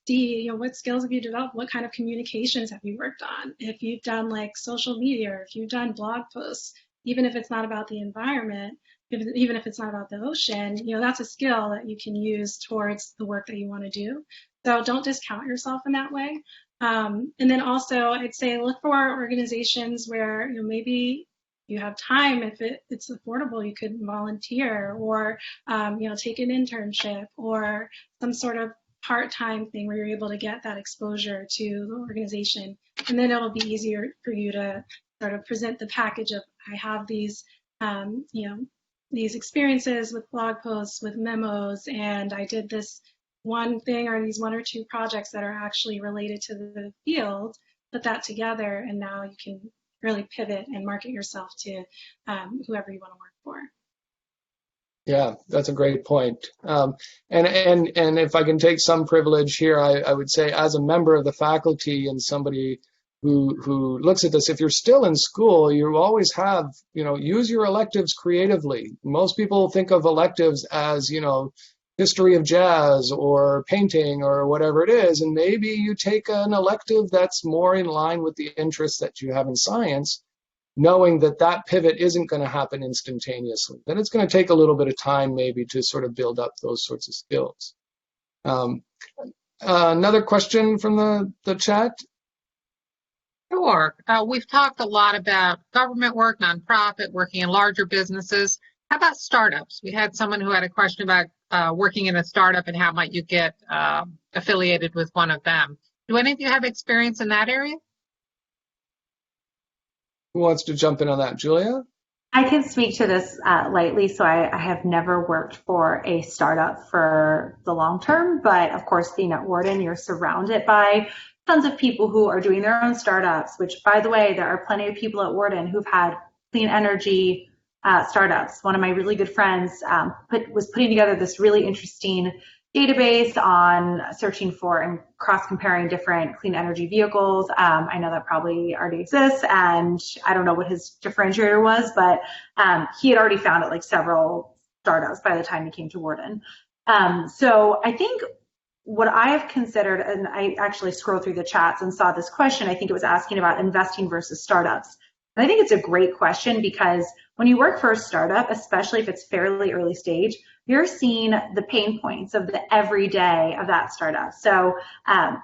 see, what skills have you developed? What kind of communications have you worked on? If you've done like social media, or if you've done blog posts, even if it's not about the environment, even if it's not about the ocean, that's a skill that you can use towards the work that you want to do. So don't discount yourself in that way. And then also I'd say look for organizations where, maybe you have time. If it's affordable, you could volunteer or, take an internship or some sort of part-time thing where you're able to get that exposure to the organization. And then it'll be easier for you to sort of present the package of, I have these, these experiences with blog posts, with memos, and I did this one thing or these one or two projects that are actually related to the field, put that together, and now you can really pivot and market yourself to whoever you want to work for.
Yeah, that's a great point. And if I can take some privilege here, I would say as a member of the faculty and somebody who looks at this, if you're still in school, you always have, use your electives creatively. Most people think of electives as, history of jazz or painting or whatever it is, and maybe you take an elective that's more in line with the interests that you have in science, knowing that that pivot isn't going to happen instantaneously, that it's going to take a little bit of time maybe to sort of build up those sorts of skills. Another question from the chat?
Sure. We've talked a lot about government work, nonprofit, working in larger businesses. How about startups? We had someone who had a question about working in a startup and how might you get affiliated with one of them. Do any of you have experience in that area?
Who wants to jump in on that? Julia?
I can speak to this lightly. So I have never worked for a startup for the long term, but of course, being at Wharton, you're surrounded by tons of people who are doing their own startups, which, by the way, there are plenty of people at Wharton who've had clean energy startups. One of my really good friends was putting together this really interesting database on searching for and cross-comparing different clean energy vehicles. I know that probably already exists, and I don't know what his differentiator was, but he had already found like several startups by the time he came to Wharton. So I think what I have considered, and I actually scrolled through the chats and saw this question, I think it was asking about investing versus startups. And I think it's a great question because when you work for a startup, especially if it's fairly early stage, you're seeing the pain points of the everyday of that startup. So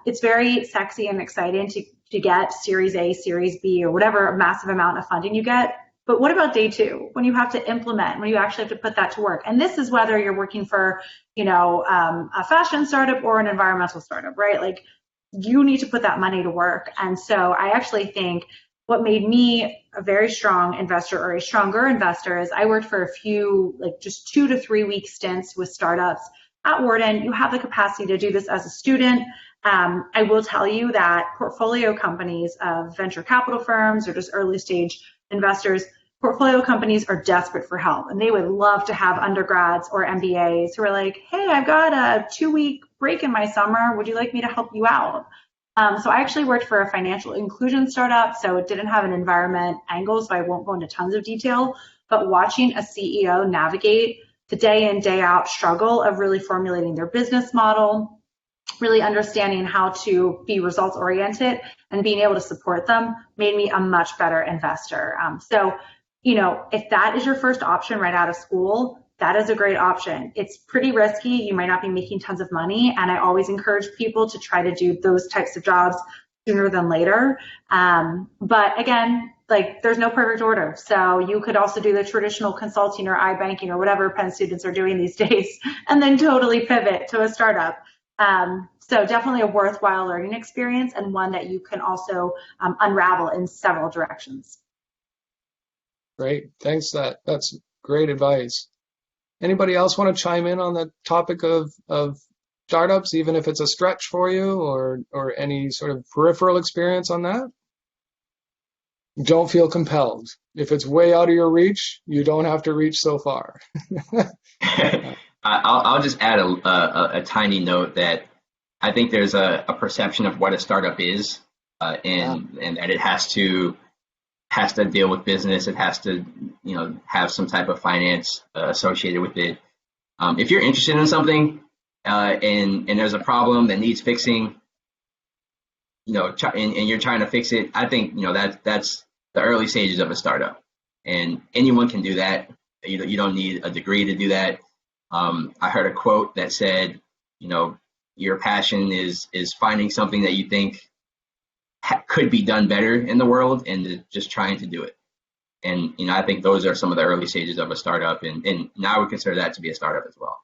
it's very sexy and exciting to get Series A, Series B, or whatever massive amount of funding you get. But what about day two, when you have to implement, when you actually have to put that to work? And this is whether you're working for, a fashion startup or an environmental startup, right? Like you need to put that money to work. And so I actually think what made me a very strong investor or a stronger investor is I worked for a few, like just 2 to 3 week stints with startups at Wharton. You have the capacity to do this as a student. I will tell you that portfolio companies of venture capital firms or just early stage investors, portfolio companies are desperate for help, and they would love to have undergrads or MBAs who are like, hey, I've got a 2-week break in my summer. Would you like me to help you out? So I actually worked for a financial inclusion startup, so it didn't have an environment angle, so I won't go into tons of detail, but watching a CEO navigate the day in, day out struggle of really formulating their business model, really understanding how to be results oriented and being able to support them made me a much better investor. So, if that is your first option right out of school, that is a great option. It's pretty risky. You might not be making tons of money. And I always encourage people to try to do those types of jobs sooner than later. But again, like there's no perfect order. So you could also do the traditional consulting or iBanking or whatever Penn students are doing these days, and then totally pivot to a startup. So definitely a worthwhile learning experience, and one that you can also unravel in several directions.
Great, thanks. That's great advice. Anybody else want to chime in on the topic of startups, even if it's a stretch for you, or any sort of peripheral experience on that? Don't feel compelled. If it's way out of your reach, you don't have to reach so far.
I'll just add a tiny note that I think there's a perception of what a startup is, and that it has to deal with business. It has to, have some type of finance associated with it. If you're interested in something and there's a problem that needs fixing, and you're trying to fix it, I think that's the early stages of a startup, and anyone can do that. You don't need a degree to do that. I heard a quote that said, your passion is finding something that you think could be done better in the world, and just trying to do it. And I think those are some of the early stages of a startup, and now I would consider that to be a startup as well.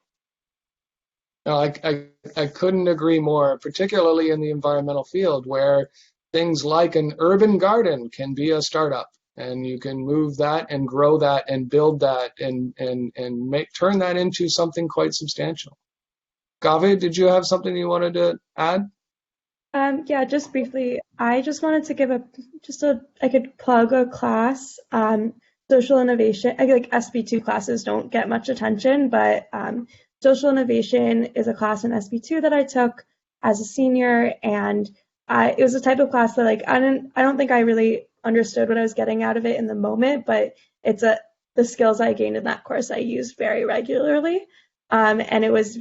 No, I couldn't agree more, particularly in the environmental field, where things like an urban garden can be a startup, and you can move that and grow that and build that and turn that into something quite substantial. Gavi, did you have something you wanted to add?
Yeah, just briefly, I just wanted to give I could plug a class, social innovation. I feel like SB2 classes don't get much attention, but social innovation is a class in SB2 that I took as a senior, and it was a type of class that I don't think I really understood what I was getting out of it in the moment, but the skills I gained in that course I used very regularly, and it was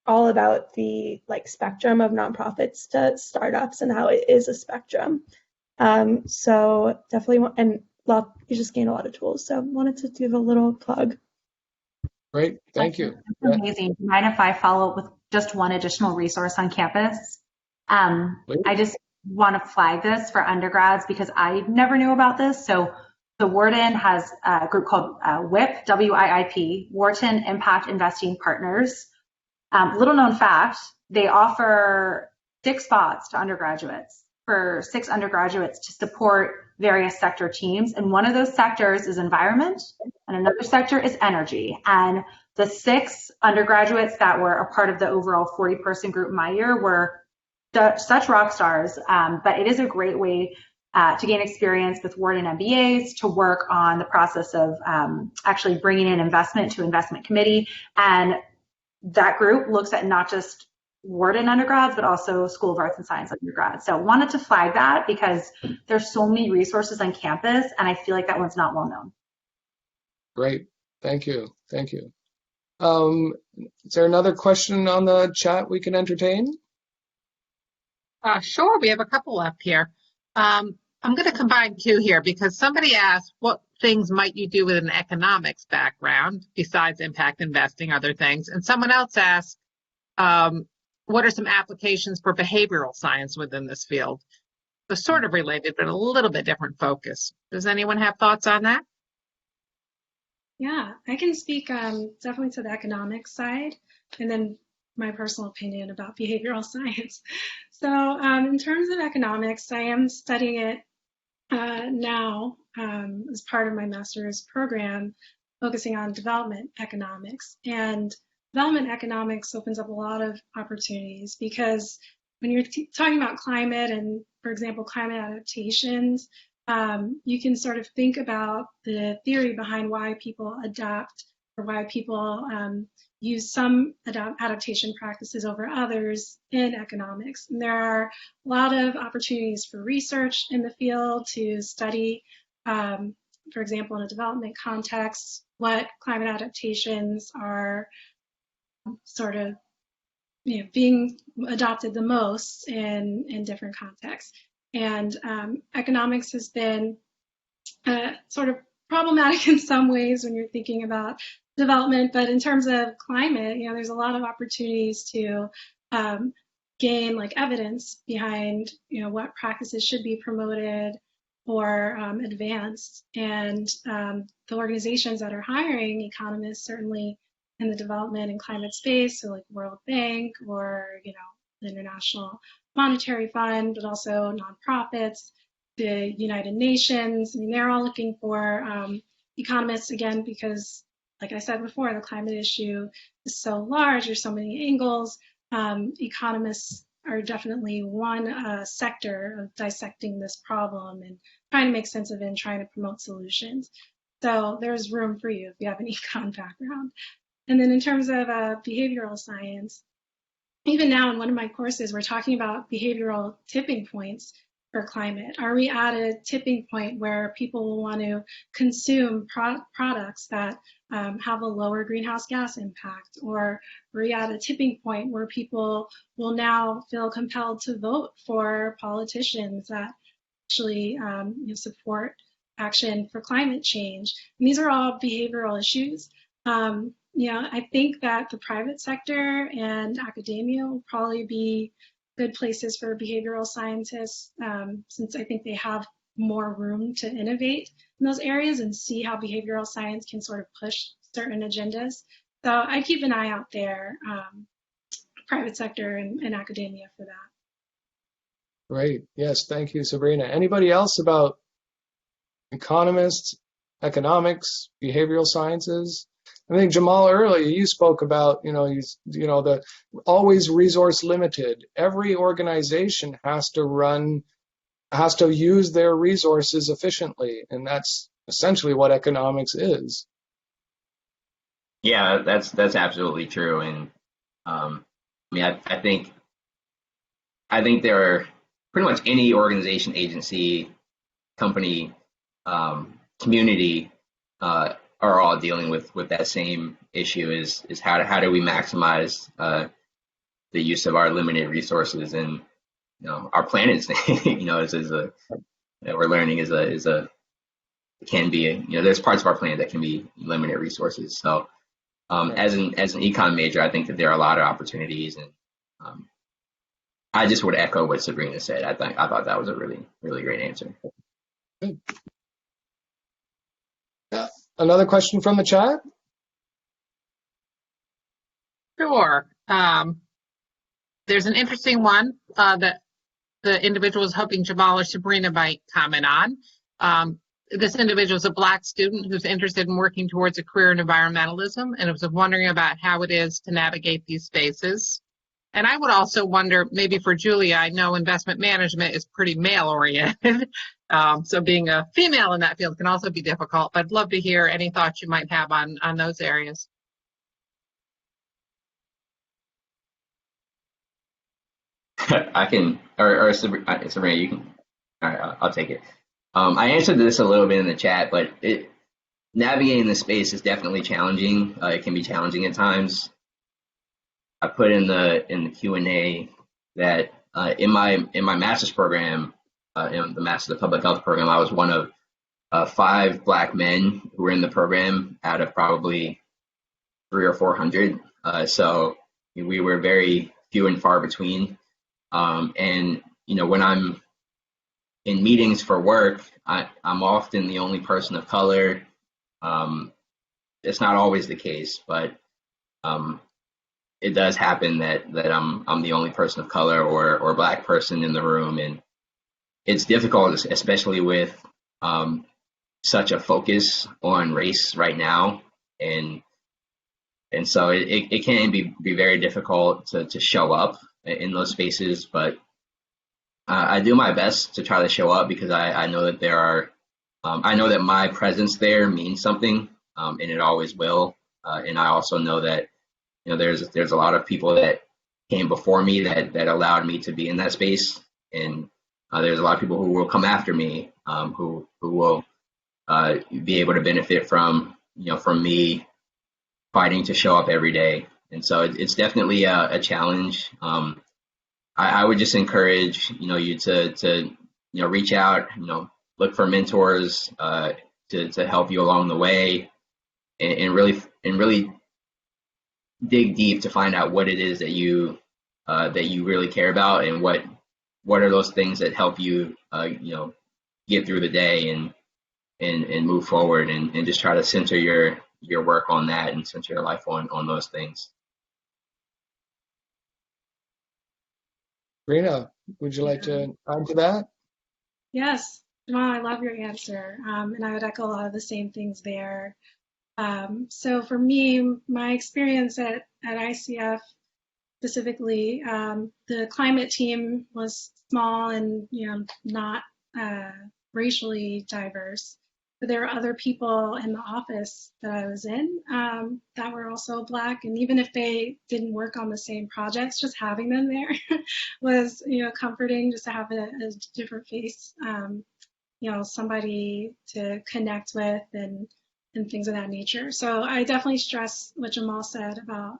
all about the spectrum of nonprofits to startups and how it is a spectrum. So definitely, you just gain a lot of tools. So wanted to give a little plug.
Great, thank you.
That's amazing. Mind if I follow up with just one additional resource on campus? I just want to flag this for undergrads because I never knew about this. So the Wharton has a group called WIP, W-I-I-P, Wharton Impact Investing Partners. Little known fact, they offer 6 spots to undergraduates, for 6 undergraduates to support various sector teams. And one of those sectors is environment, and another sector is energy. And the 6 undergraduates that were a part of the overall 40-person group my year were such rock stars. But it is a great way to gain experience with Wharton MBAs, to work on the process of actually bringing in investment to investment committee. And that group looks at not just Wharton undergrads, but also School of Arts and Science undergrads. So wanted to flag that because there's so many resources on campus, and I feel like that one's not well known.
Great, thank you. Is there another question on the chat we can entertain?
Sure, we have a couple up here. I'm going to combine 2 here because somebody asked, what things might you do with an economics background besides impact investing, other things? And someone else asked, what are some applications for behavioral science within this field? So sort of related, but a little bit different focus. Does anyone have thoughts on that?
Yeah, I can speak definitely to the economics side, and then my personal opinion about behavioral science. So in terms of economics, I am studying it now as part of my master's program, focusing on development economics. And development economics opens up a lot of opportunities because when you're talking about climate and, for example, climate adaptations, you can sort of think about the theory behind why people adapt or why people use some adaptation practices over others in economics. And there are a lot of opportunities for research in the field to study, for example, in a development context, what climate adaptations are sort of being adopted the most in different contexts. And economics has been sort of problematic in some ways when you're thinking about development, but in terms of climate, there's a lot of opportunities to gain like evidence behind, what practices should be promoted or advanced. And the organizations that are hiring economists, certainly in the development and climate space, so like World Bank or, the International Monetary Fund, but also nonprofits, the United Nations. I mean, they're all looking for economists, again, because, like I said before, the climate issue is so large, there's so many angles. Economists are definitely one sector of dissecting this problem and trying to make sense of it and trying to promote solutions. So there's room for you if you have an econ background. And then in terms of behavioral science, even now in one of my courses, we're talking about behavioral tipping points for climate. Are we at a tipping point where people will want to consume products that have a lower greenhouse gas impact? Or are we at a tipping point where people will now feel compelled to vote for politicians that actually support action for climate change? And these are all behavioral issues. I think that the private sector and academia will probably be good places for behavioral scientists, since I think they have more room to innovate in those areas and see how behavioral science can sort of push certain agendas. So I keep an eye out there, private sector and academia for that.
Great. Yes, thank you, Sabrina. Anybody else about economists, economics, behavioral sciences? I think Jamal, earlier you spoke about, the always resource limited. Every organization has to use their resources efficiently, and that's essentially what economics is.
Yeah, that's absolutely true. And I think there are pretty much any organization, agency, company, community are all dealing with that same issue, is how do we maximize the use of our limited resources. And our planet we're learning can be there's parts of our planet that can be limited resources. So as an econ major, I think that there are a lot of opportunities, and I just would echo what Sabrina said. I thought that was a really, really great answer.
Good. Yeah. Another question from the chat?
Sure. There's an interesting one that the individual is hoping Jamal or Sabrina might comment on. This individual is a Black student who's interested in working towards a career in environmentalism, and was wondering about how it is to navigate these spaces. And I would also wonder, maybe for Julia, I know investment management is pretty male-oriented, so being a female in that field can also be difficult, but I'd love to hear any thoughts you might have on those areas.
I can, or Sabrina, you can. All right, I'll take it. I answered this a little bit in the chat, but navigating the space is definitely challenging. It can be challenging at times. I put in the Q&A that in my master's program, in the Master of Public Health program, I was one of 5 Black men who were in the program out of probably 300 or 400. So we were very few and far between. And when I'm in meetings for work, I'm often the only person of color. It's not always the case, but it does happen that I'm the only person of color or Black person in the room, and it's difficult, especially with such a focus on race right now, and so it can be very difficult to show up in those spaces, but I do my best to try to show up, because I know that there are I know that my presence there means something, and it always will, and I also know that there's a lot of people that came before me that allowed me to be in that space, and there's a lot of people who will come after me, who will be able to benefit from me fighting to show up every day. And so it's definitely a challenge. I would just encourage you to reach out, look for mentors, to to help you along the way, and really dig deep to find out what it is that you really care about, and what are those things that help you get through the day and move forward, and just try to center your work on that and center your life on those things.
Sabrina, would you like to add to that?
Yes, Jamal, I love your answer, and I would echo a lot of the same things there. So for me, my experience at ICF specifically, the climate team was small and not racially diverse, but there were other people in the office that I was in that were also Black, and even if they didn't work on the same projects, just having them there was comforting, just to have a different face, somebody to connect with and things of that nature. So I definitely stress what Jamal said about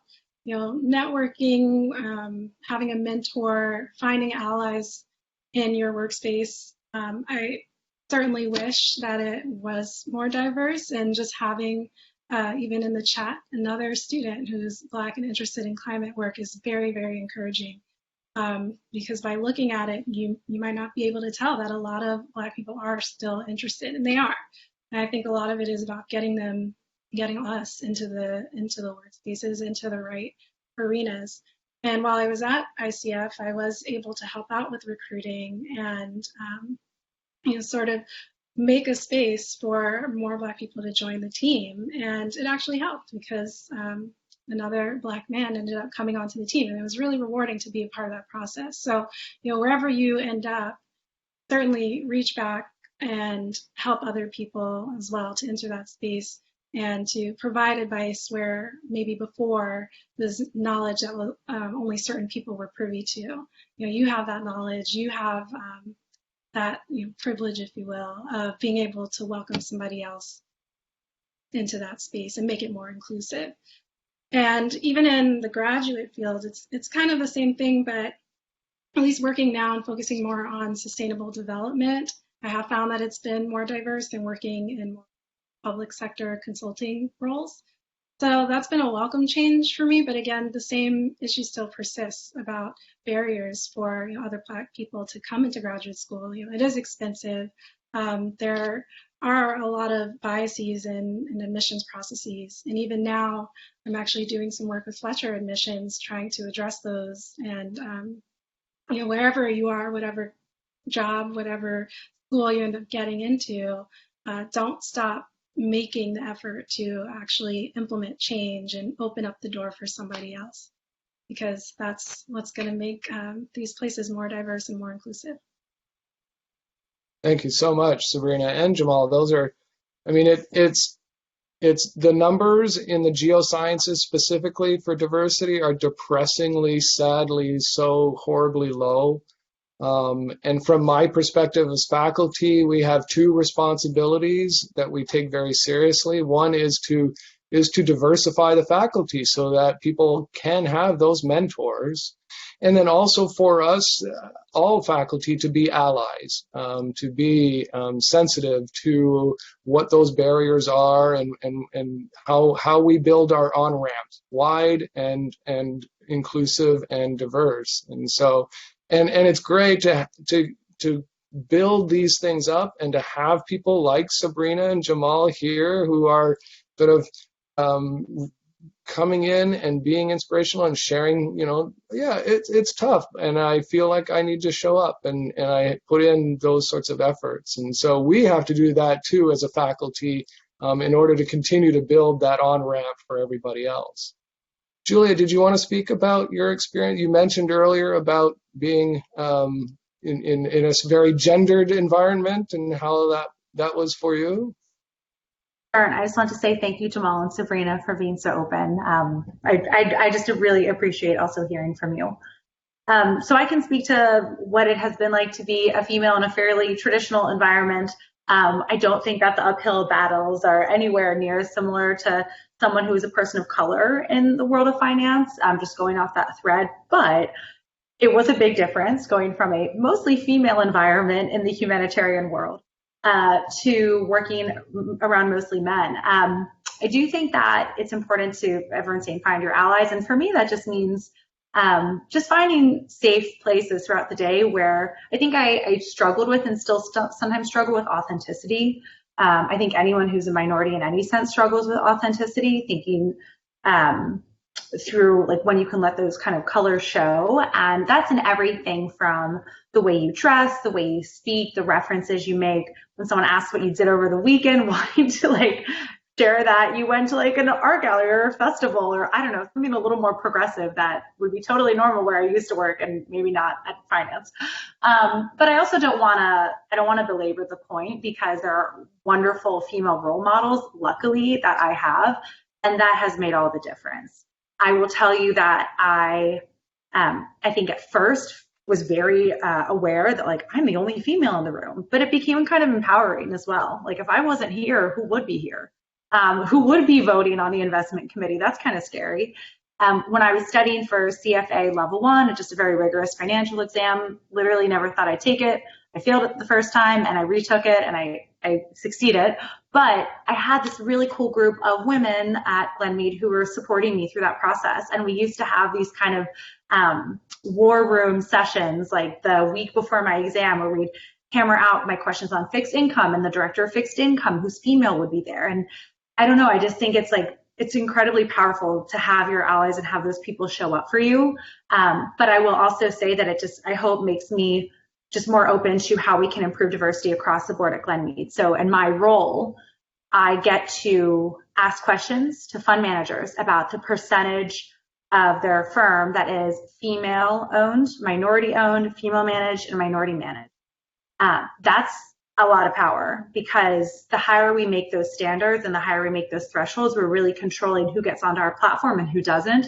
networking, having a mentor, finding allies in your workspace. I certainly wish that it was more diverse, and just having even in the chat another student who's Black and interested in climate work is very, very encouraging, because by looking at it, you might not be able to tell that a lot of Black people are still interested, and they are. And I think a lot of it is about getting us into the workspaces, into the right arenas. And while I was at ICF, I was able to help out with recruiting and sort of make a space for more Black people to join the team. And it actually helped, because another Black man ended up coming onto the team, and it was really rewarding to be a part of that process. So wherever you end up, certainly reach back and help other people as well to enter that space, and to provide advice where maybe before there's knowledge that only certain people were privy to. You have that knowledge, you have that privilege, if you will, of being able to welcome somebody else into that space and make it more inclusive. And even in the graduate field, it's kind of the same thing, but at least working now and focusing more on sustainable development, I have found that it's been more diverse than working in more public sector consulting roles. So that's been a welcome change for me, but again, the same issue still persists about barriers for other Black people to come into graduate school. It is expensive. There are a lot of biases in admissions processes, and even now I'm actually doing some work with Fletcher admissions, trying to address those. And wherever you are, whatever job, whatever school you end up getting into, don't stop making the effort to actually implement change and open up the door for somebody else, because that's what's going to make these places more diverse and more inclusive.
Thank you so much, Sabrina and Jamal. Those are, it's the numbers in the geosciences specifically for diversity are depressingly, sadly, so horribly low. And from my perspective as faculty, we have two responsibilities that we take very seriously. One is to diversify the faculty so that people can have those mentors. And then also for us, all faculty, to be allies, to be sensitive to what those barriers are, and how we build our on-ramps, wide and inclusive and diverse. And so, and it's great to build these things up, and to have people like Sabrina and Jamal here who are sort of coming in and being inspirational and sharing, it's tough, and I feel like I need to show up, and I put in those sorts of efforts. And so we have to do that too as a faculty in order to continue to build that on-ramp for everybody else. Julia, did you want to speak about your experience? You mentioned earlier about being in a very gendered environment and how that was for you.
Sure, and I just want to say thank you, Jamal and Sabrina, for being so open. I just really appreciate also hearing from you. So I can speak to what it has been like to be a female in a fairly traditional environment. I don't think that the uphill battles are anywhere near as similar to someone who is a person of color in the world of finance. I'm just going off that thread, but it was a big difference going from a mostly female environment in the humanitarian world to working around mostly men. I do think that it's important to, everyone's saying, find your allies. And for me, that just means just finding safe places throughout the day where I think I struggled with and still sometimes struggle with authenticity. I think anyone who's a minority in any sense struggles with authenticity, thinking through like when you can let those kind of colors show. And that's in everything from the way you dress, the way you speak, the references you make. When someone asks what you did over the weekend, wanting to like share that you went to like an art gallery or a festival, or I don't know, something a little more progressive that would be totally normal where I used to work and maybe not at finance. But I also don't want to belabor the point, because there are wonderful female role models, luckily, that I have, and that has made all the difference. I will tell you that I think at first was very aware that like I'm the only female in the room, but it became kind of empowering as well. Like if I wasn't here, who would be here? Who would be voting on the investment committee? That's kind of scary. When I was studying for CFA level 1, just a very rigorous financial exam, literally never thought I'd take it. I failed it the first time and I retook it and I succeeded. But I had this really cool group of women at Glenmede who were supporting me through that process. And we used to have these kind of war room sessions like the week before my exam, where we'd hammer out my questions on fixed income, and the director of fixed income, who's female, would be there. And I don't know, I just think it's incredibly powerful to have your allies and have those people show up for you. But I will also say that I hope makes me just more open to how we can improve diversity across the board at Glenmede. So in my role, I get to ask questions to fund managers about the percentage of their firm that is female owned, minority owned, female managed, and minority managed. That's a lot of power, because the higher we make those standards and the higher we make those thresholds, we're really controlling who gets onto our platform and who doesn't.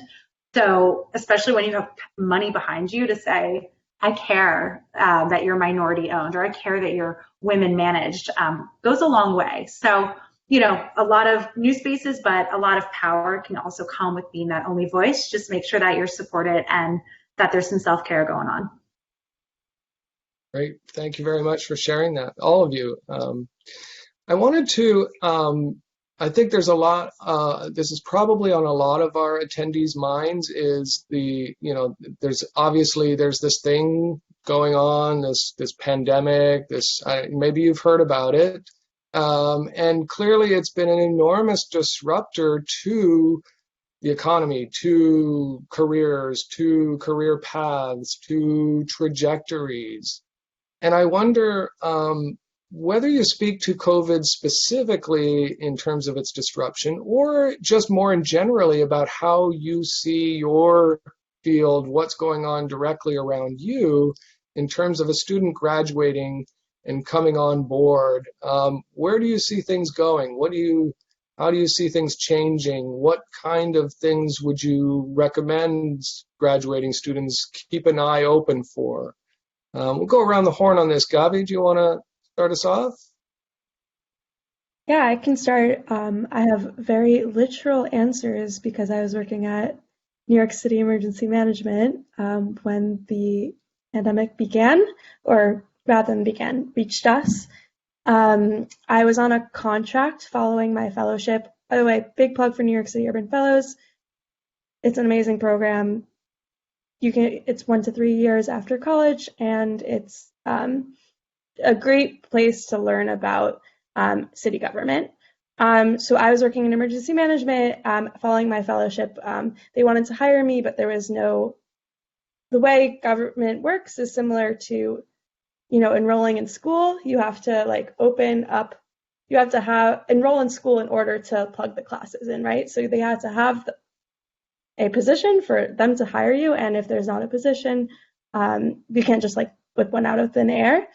So especially when you have money behind you to say, I care that you're minority owned, or I care that you're women managed, goes a long way. So, you know, a lot of new spaces, but a lot of power can also come with being that only voice. Just make sure that you're supported and that there's some self-care going on.
Great. Thank you very much for sharing that, all of you. I wanted to, I think there's a lot, this is probably on a lot of our attendees' minds, is there's this thing going on, this pandemic, maybe you've heard about it. And clearly it's been an enormous disruptor to the economy, to careers, to career paths, to trajectories. And I wonder whether you speak to COVID specifically in terms of its disruption, or just more in generally about how you see your field, what's going on directly around you in terms of a student graduating and coming on board. Where do you see things going? How do you see things changing? What kind of things would you recommend graduating students keep an eye open for? We'll go around the horn on this. Gavi, do you want to start us off?
Yeah, I can start. I have very literal answers because I was working at New York City Emergency Management when the pandemic began, or rather than began, reached us. I was on a contract following my fellowship. By the way, big plug for New York City Urban Fellows. It's an amazing program. It's 1 to 3 years after college, and it's a great place to learn about city government. So I was working in emergency management following my fellowship. They wanted to hire me, but there was the way government works is similar to, enrolling in school. You have to enroll in school in order to plug the classes in, right? So they had to have a position for them to hire you, and if there's not a position, you can't just whip one out of thin air.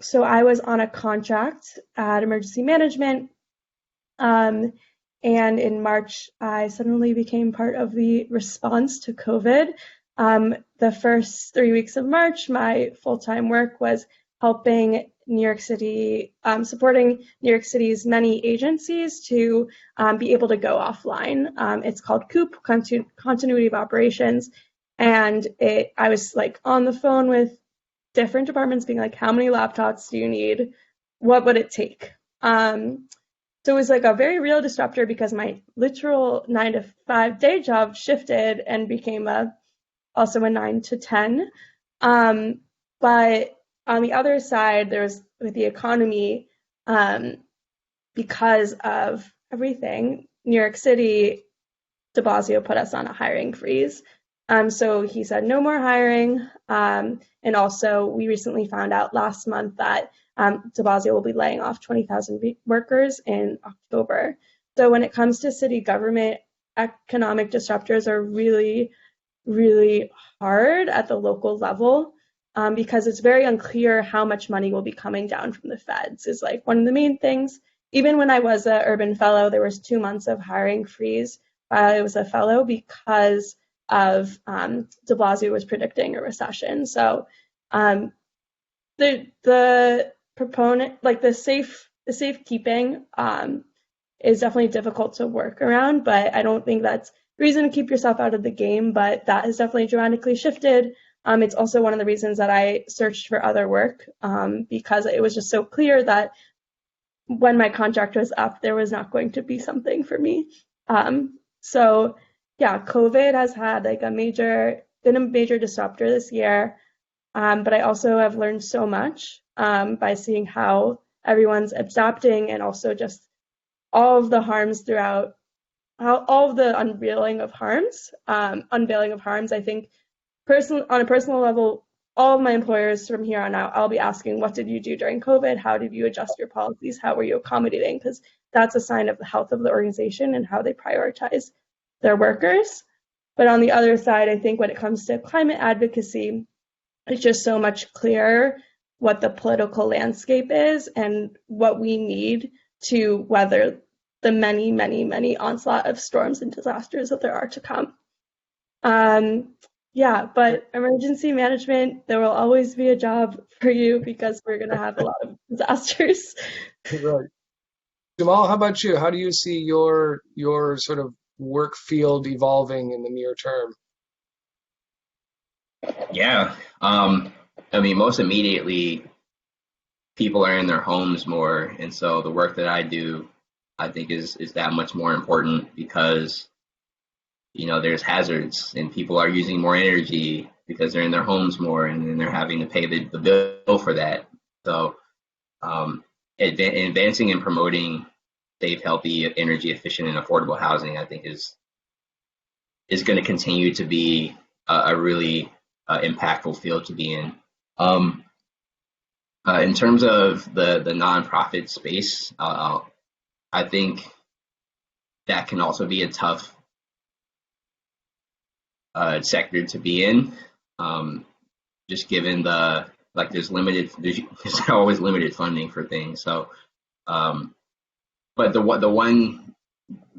So I was on a contract at emergency management, and in March I suddenly became part of the response to COVID. The first 3 weeks of March, my full-time work was helping New York City, supporting New York City's many agencies to be able to go offline. It's called COOP, Continuity of Operations. And I was on the phone with different departments being like, how many laptops do you need? what would it take? So it was like a very real disruptor because my literal 9 to 5 day job shifted and became also a 9 to 10. But on the other side, there's with the economy, because of everything, New York City, de Blasio put us on a hiring freeze. So he said no more hiring. And also, we recently found out last month that de Blasio will be laying off 20,000 workers in October. So when it comes to city government, economic disruptors are really, really hard at the local level, because it's very unclear how much money will be coming down from the feds is like one of the main things. Even when I was an urban fellow, there was 2 months of hiring freeze while I was a fellow because of de Blasio was predicting a recession. So the proponent, like the safekeeping is definitely difficult to work around, but I don't think that's reason to keep yourself out of the game, but that has definitely dramatically shifted. It's also one of the reasons that I searched for other work, because it was just so clear that when my contract was up, there was not going to be something for me. So yeah, COVID has had like been a major disruptor this year. But I also have learned so much by seeing how everyone's adapting, and also just all of the harms throughout, all of the unveiling of harms. I think on a personal level, all of my employers from here on out, I'll be asking, what did you do during COVID? How did you adjust your policies? How were you accommodating? Because that's a sign of the health of the organization and how they prioritize their workers. But on the other side, I think when it comes to climate advocacy, it's just so much clearer what the political landscape is and what we need to weather the many, many, many onslaught of storms and disasters that there are to come. Yeah, but emergency management, there will always be a job for you because we're going to have a lot of disasters.
Right. Jamal, how about you? How do you see your sort of work field evolving in the near term?
Yeah. I mean, most immediately, people are in their homes more. And so the work that I do, I think is that much more important because, you know, there's hazards and people are using more energy because they're in their homes more and then they're having to pay the bill for that. So advancing and promoting safe, healthy, energy efficient, and affordable housing, I think is going to continue to be a really impactful field to be in. In terms of the nonprofit space, I think that can also be a tough sector to be in, just given there's always limited funding for things. So, but the one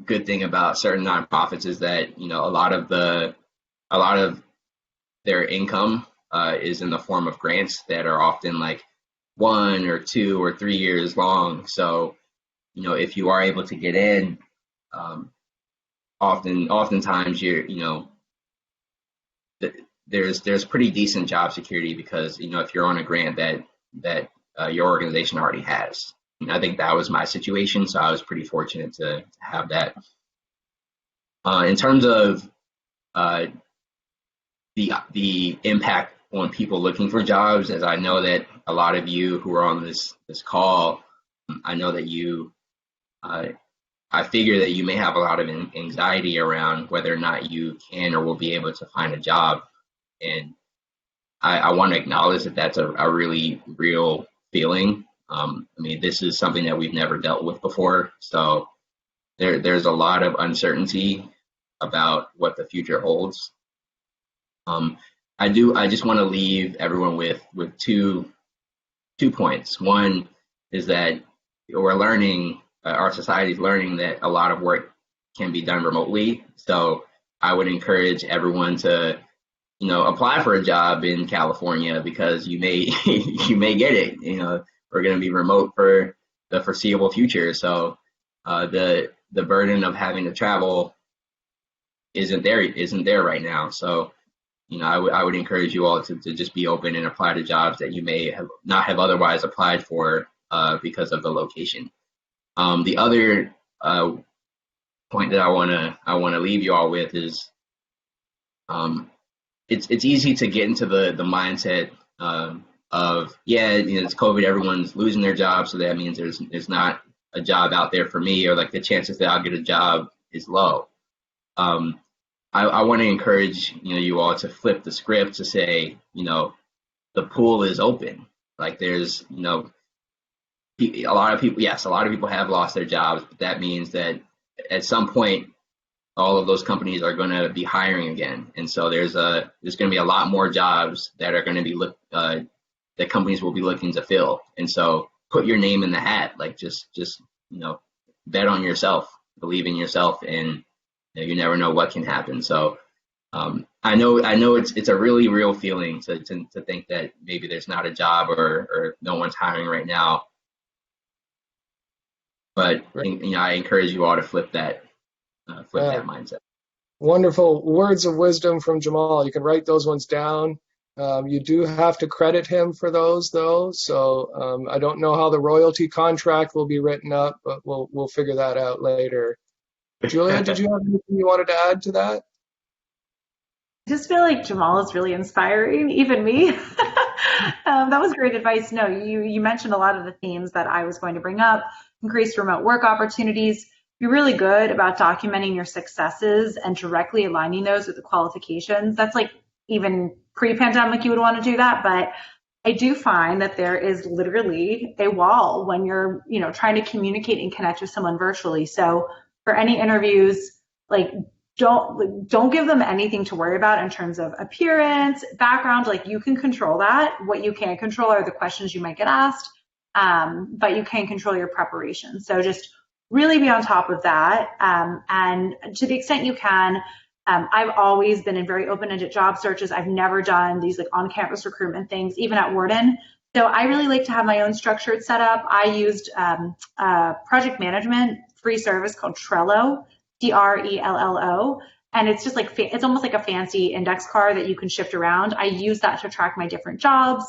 good thing about certain nonprofits is that, you know, a lot of their income is in the form of grants that are often like 1 or 2 or 3 years long. So, you know, if you are able to get in, oftentimes there's pretty decent job security because, you know, if you're on a grant that your organization already has. And I think that was my situation, so I was pretty fortunate to have that. In terms of the impact on people looking for jobs, as I know that a lot of you who are on this call, I know that I figure that you may have a lot of anxiety around whether or not you can or will be able to find a job. And I want to acknowledge that that's a really real feeling. I mean, this is something that we've never dealt with before. So there's a lot of uncertainty about what the future holds. I just want to leave everyone with two points. One is that we're learning, our society is learning that a lot of work can be done remotely. So I would encourage everyone to, you know, apply for a job in California because you may get it. You know, we're going to be remote for the foreseeable future. So the burden of having to travel isn't there right now. So, you know, I would encourage you all to just be open and apply to jobs that you may not have otherwise applied for because of the location. The other point that I wanna leave you all with is it's easy to get into the mindset of it's COVID, everyone's losing their job, so that means there's not a job out there for me, or like the chances that I'll get a job is low. I want to encourage you all to flip the script to say the pool is open. Like there's a lot of people have lost their jobs, but that means that at some point all of those companies are going to be hiring again, and so there's going to be a lot more jobs that are going to be that companies will be looking to fill. And so put your name in the hat, like just bet on yourself, believe in yourself, and you never know what can happen. So I know it's a really real feeling to think that maybe there's not a job or no one's hiring right now. But I encourage you all to flip that mindset.
Wonderful words of wisdom from Jamal. You can write those ones down. You do have to credit him for those, though. So I don't know how the royalty contract will be written up, but we'll figure that out later. Julia, did you have anything you wanted to add to that?
I just feel like Jamal is really inspiring, even me. That was great advice. No, you mentioned a lot of the themes that I was going to bring up. Increased remote work opportunities. You're really good about documenting your successes and directly aligning those with the qualifications. That's like even pre-pandemic you would want to do that, but I do find that there is literally a wall when you're trying to communicate and connect with someone virtually. So for any interviews, like don't give them anything to worry about in terms of appearance, background. Like you can control that. What you can't control are the questions you might get asked, but you can control your preparation. So just really be on top of that, and to the extent you can. I've always been in very open-ended job searches. I've never done these like on-campus recruitment things, even at Wharton. So I really like to have my own structured setup. I used a project management free service called Trello, Trello, and it's just like it's almost like a fancy index card that you can shift around. I use that to track my different jobs.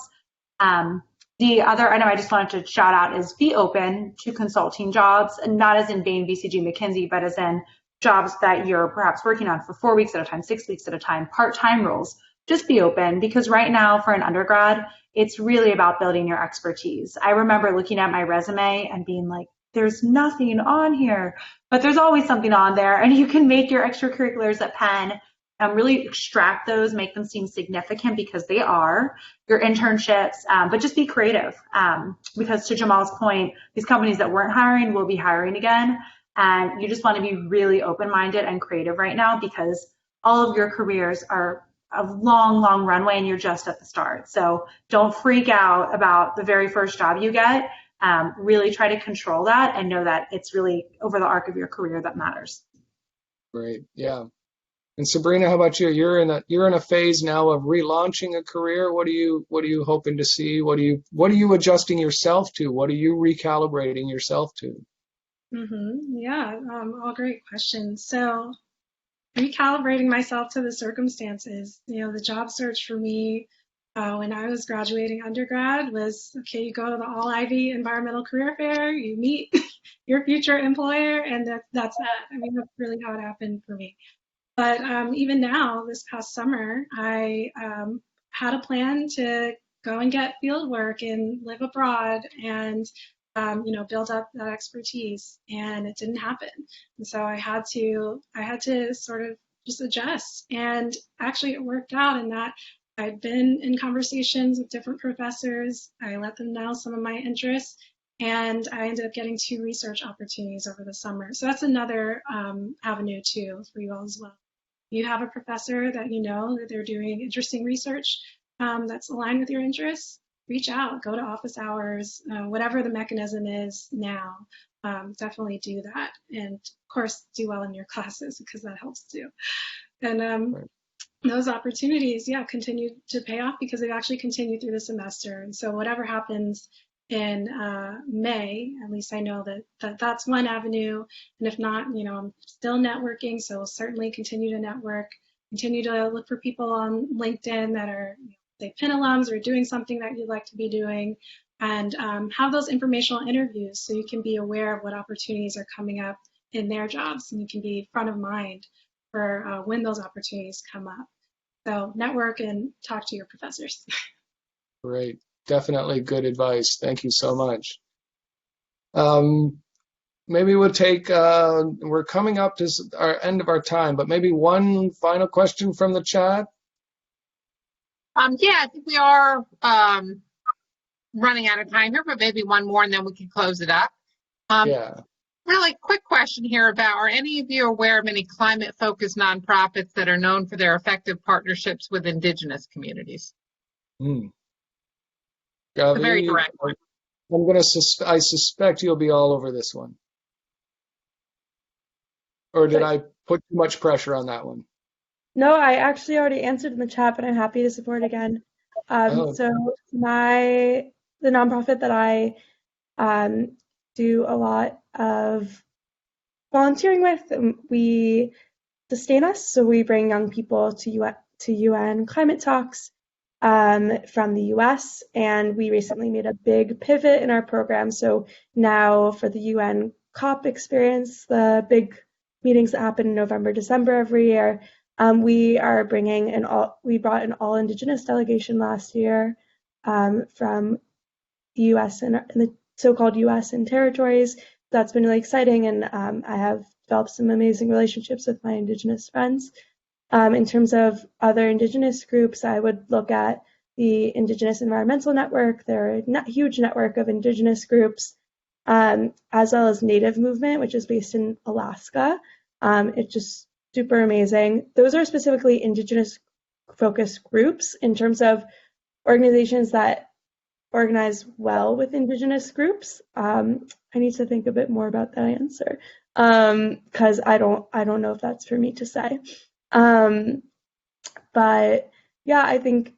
The other item I just wanted to shout out is be open to consulting jobs, and not as in Bain, BCG, McKinsey, but as in jobs that you're perhaps working on for 4 weeks at a time, 6 weeks at a time, part-time roles. Just be open, because right now for an undergrad, it's really about building your expertise. I remember looking at my resume and being like, there's nothing on here, but there's always something on there, and you can make your extracurriculars at Penn really extract those, make them seem significant, because they are, your internships, but just be creative, because to Jamal's point, these companies that weren't hiring will be hiring again. And you just want to be really open-minded and creative right now, because all of your careers are a long, long runway and you're just at the start. So don't freak out about the very first job you get. Really try to control that and know that it's really over the arc of your career that matters.
Great. Yeah. And Sabrina, how about you? You're in a phase now of relaunching a career. What are you hoping to see? What are you adjusting yourself to? What are you recalibrating yourself to?
Yeah, all great questions. So recalibrating myself to the circumstances, the job search for me when I was graduating undergrad was, okay, you go to the All Ivy Environmental Career Fair, you meet your future employer, and that's that. I mean, that's really how it happened for me. But even now, this past summer, I had a plan to go and get field work and live abroad and build up that expertise, and it didn't happen. And so I had to sort of just adjust. And actually it worked out in that I'd been in conversations with different professors. I let them know some of my interests, and I ended up getting 2 research opportunities over the summer. So that's another avenue too for you all as well. You have a professor that that they're doing interesting research that's aligned with your interests. Reach out, go to office hours, whatever the mechanism is now, definitely do that. And of course, do well in your classes, because that helps too. And those opportunities, continue to pay off, because they've actually continued through the semester. And so whatever happens in May, at least I know that's one avenue. And if not, I'm still networking, so we'll certainly continue to network, continue to look for people on LinkedIn that are say Penn alums or doing something that you'd like to be doing, and have those informational interviews so you can be aware of what opportunities are coming up in their jobs, and you can be front of mind for when those opportunities come up. So network and talk to your professors.
Great. Definitely good advice. Thank you so much. Maybe we'll take, we're coming up to our end of our time, but maybe one final question from the chat.
Yeah, I think we are running out of time here, but maybe one more and then we can close it up.
Yeah.
Really quick question here about, are any of you aware of any climate-focused nonprofits that are known for their effective partnerships with Indigenous communities?
Gavi,
It's a very direct one.
I suspect you'll be all over this one. Or did I put too much pressure on that one?
No, I actually already answered in the chat, but I'm happy to support again. So the nonprofit that I do a lot of volunteering with, we Sustain Us. So we bring young people to UN climate talks from the US, and we recently made a big pivot in our program. So now for the UN COP experience, the big meetings that happen in November, December every year, we brought an all Indigenous delegation last year from the US and the so-called US and territories. That's been really exciting, and I have developed some amazing relationships with my Indigenous friends. In terms of other Indigenous groups, I would look at the Indigenous Environmental Network. They're a huge network of Indigenous groups, as well as Native Movement, which is based in Alaska. It's just super amazing. Those are specifically Indigenous focused groups in terms of organizations that organize well with Indigenous groups. I need to think a bit more about that answer because I don't know if that's for me to say. But yeah, I think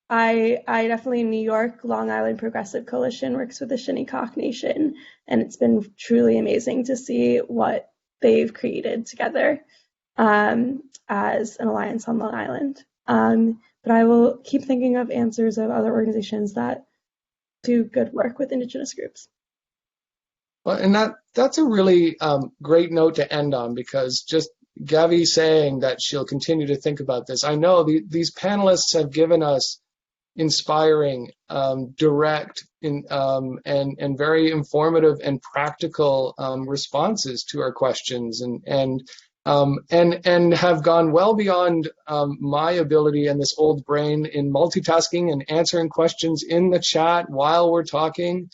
I definitely in New York, Long Island Progressive Coalition works with the Shinnecock Nation, and it's been truly amazing to see what they've created together as an alliance on Long Island. But I will keep thinking of answers of other organizations that do good work with Indigenous groups.
Well, and that's a really great note to end on, because just Gavi saying that she'll continue to think about this. I know these panelists have given us inspiring, direct, and very informative and practical responses to our questions, and have gone well beyond my ability and this old brain in multitasking and answering questions in the chat while we're talking.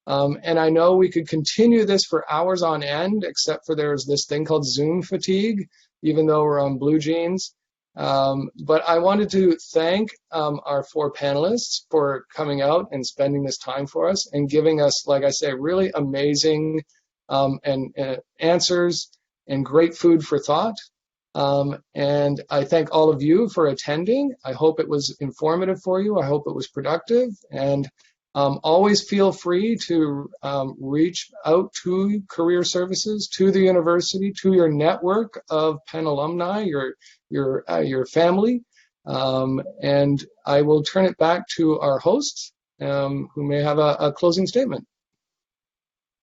And I know we could continue this for hours on end, except for there's this thing called Zoom fatigue, even though we're on Blue Jeans. But I wanted to thank our four panelists for coming out and spending this time for us and giving us, like I say, really amazing answers and great food for thought. And I thank all of you for attending. I hope it was informative for you. I hope it was productive. And always feel free to reach out to Career Services, to the university, to your network of Penn alumni, your family. And I will turn it back to our hosts, who may have a closing statement.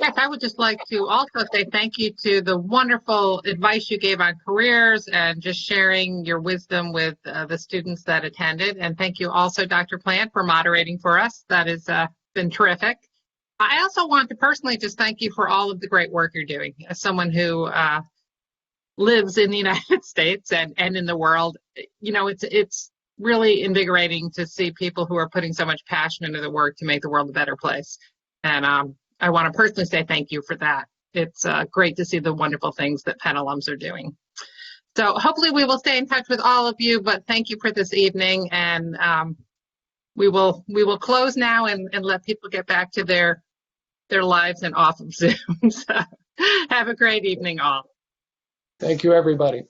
Yes, I would just like to also say thank you to the wonderful advice you gave on careers and just sharing your wisdom with the students that attended. And thank you also, Dr. Plante, for moderating for us. That has been terrific. I also want to personally just thank you for all of the great work you're doing. As someone who lives in the United States and in the world, you know, it's really invigorating to see people who are putting so much passion into the work to make the world a better place. And I want to personally say thank you for that. It's great to see the wonderful things that Penn alums are doing. So hopefully we will stay in touch with all of you, but thank you for this evening, and we will close now and let people get back to their lives and off of Zoom. So have a great evening all.
Thank you, everybody.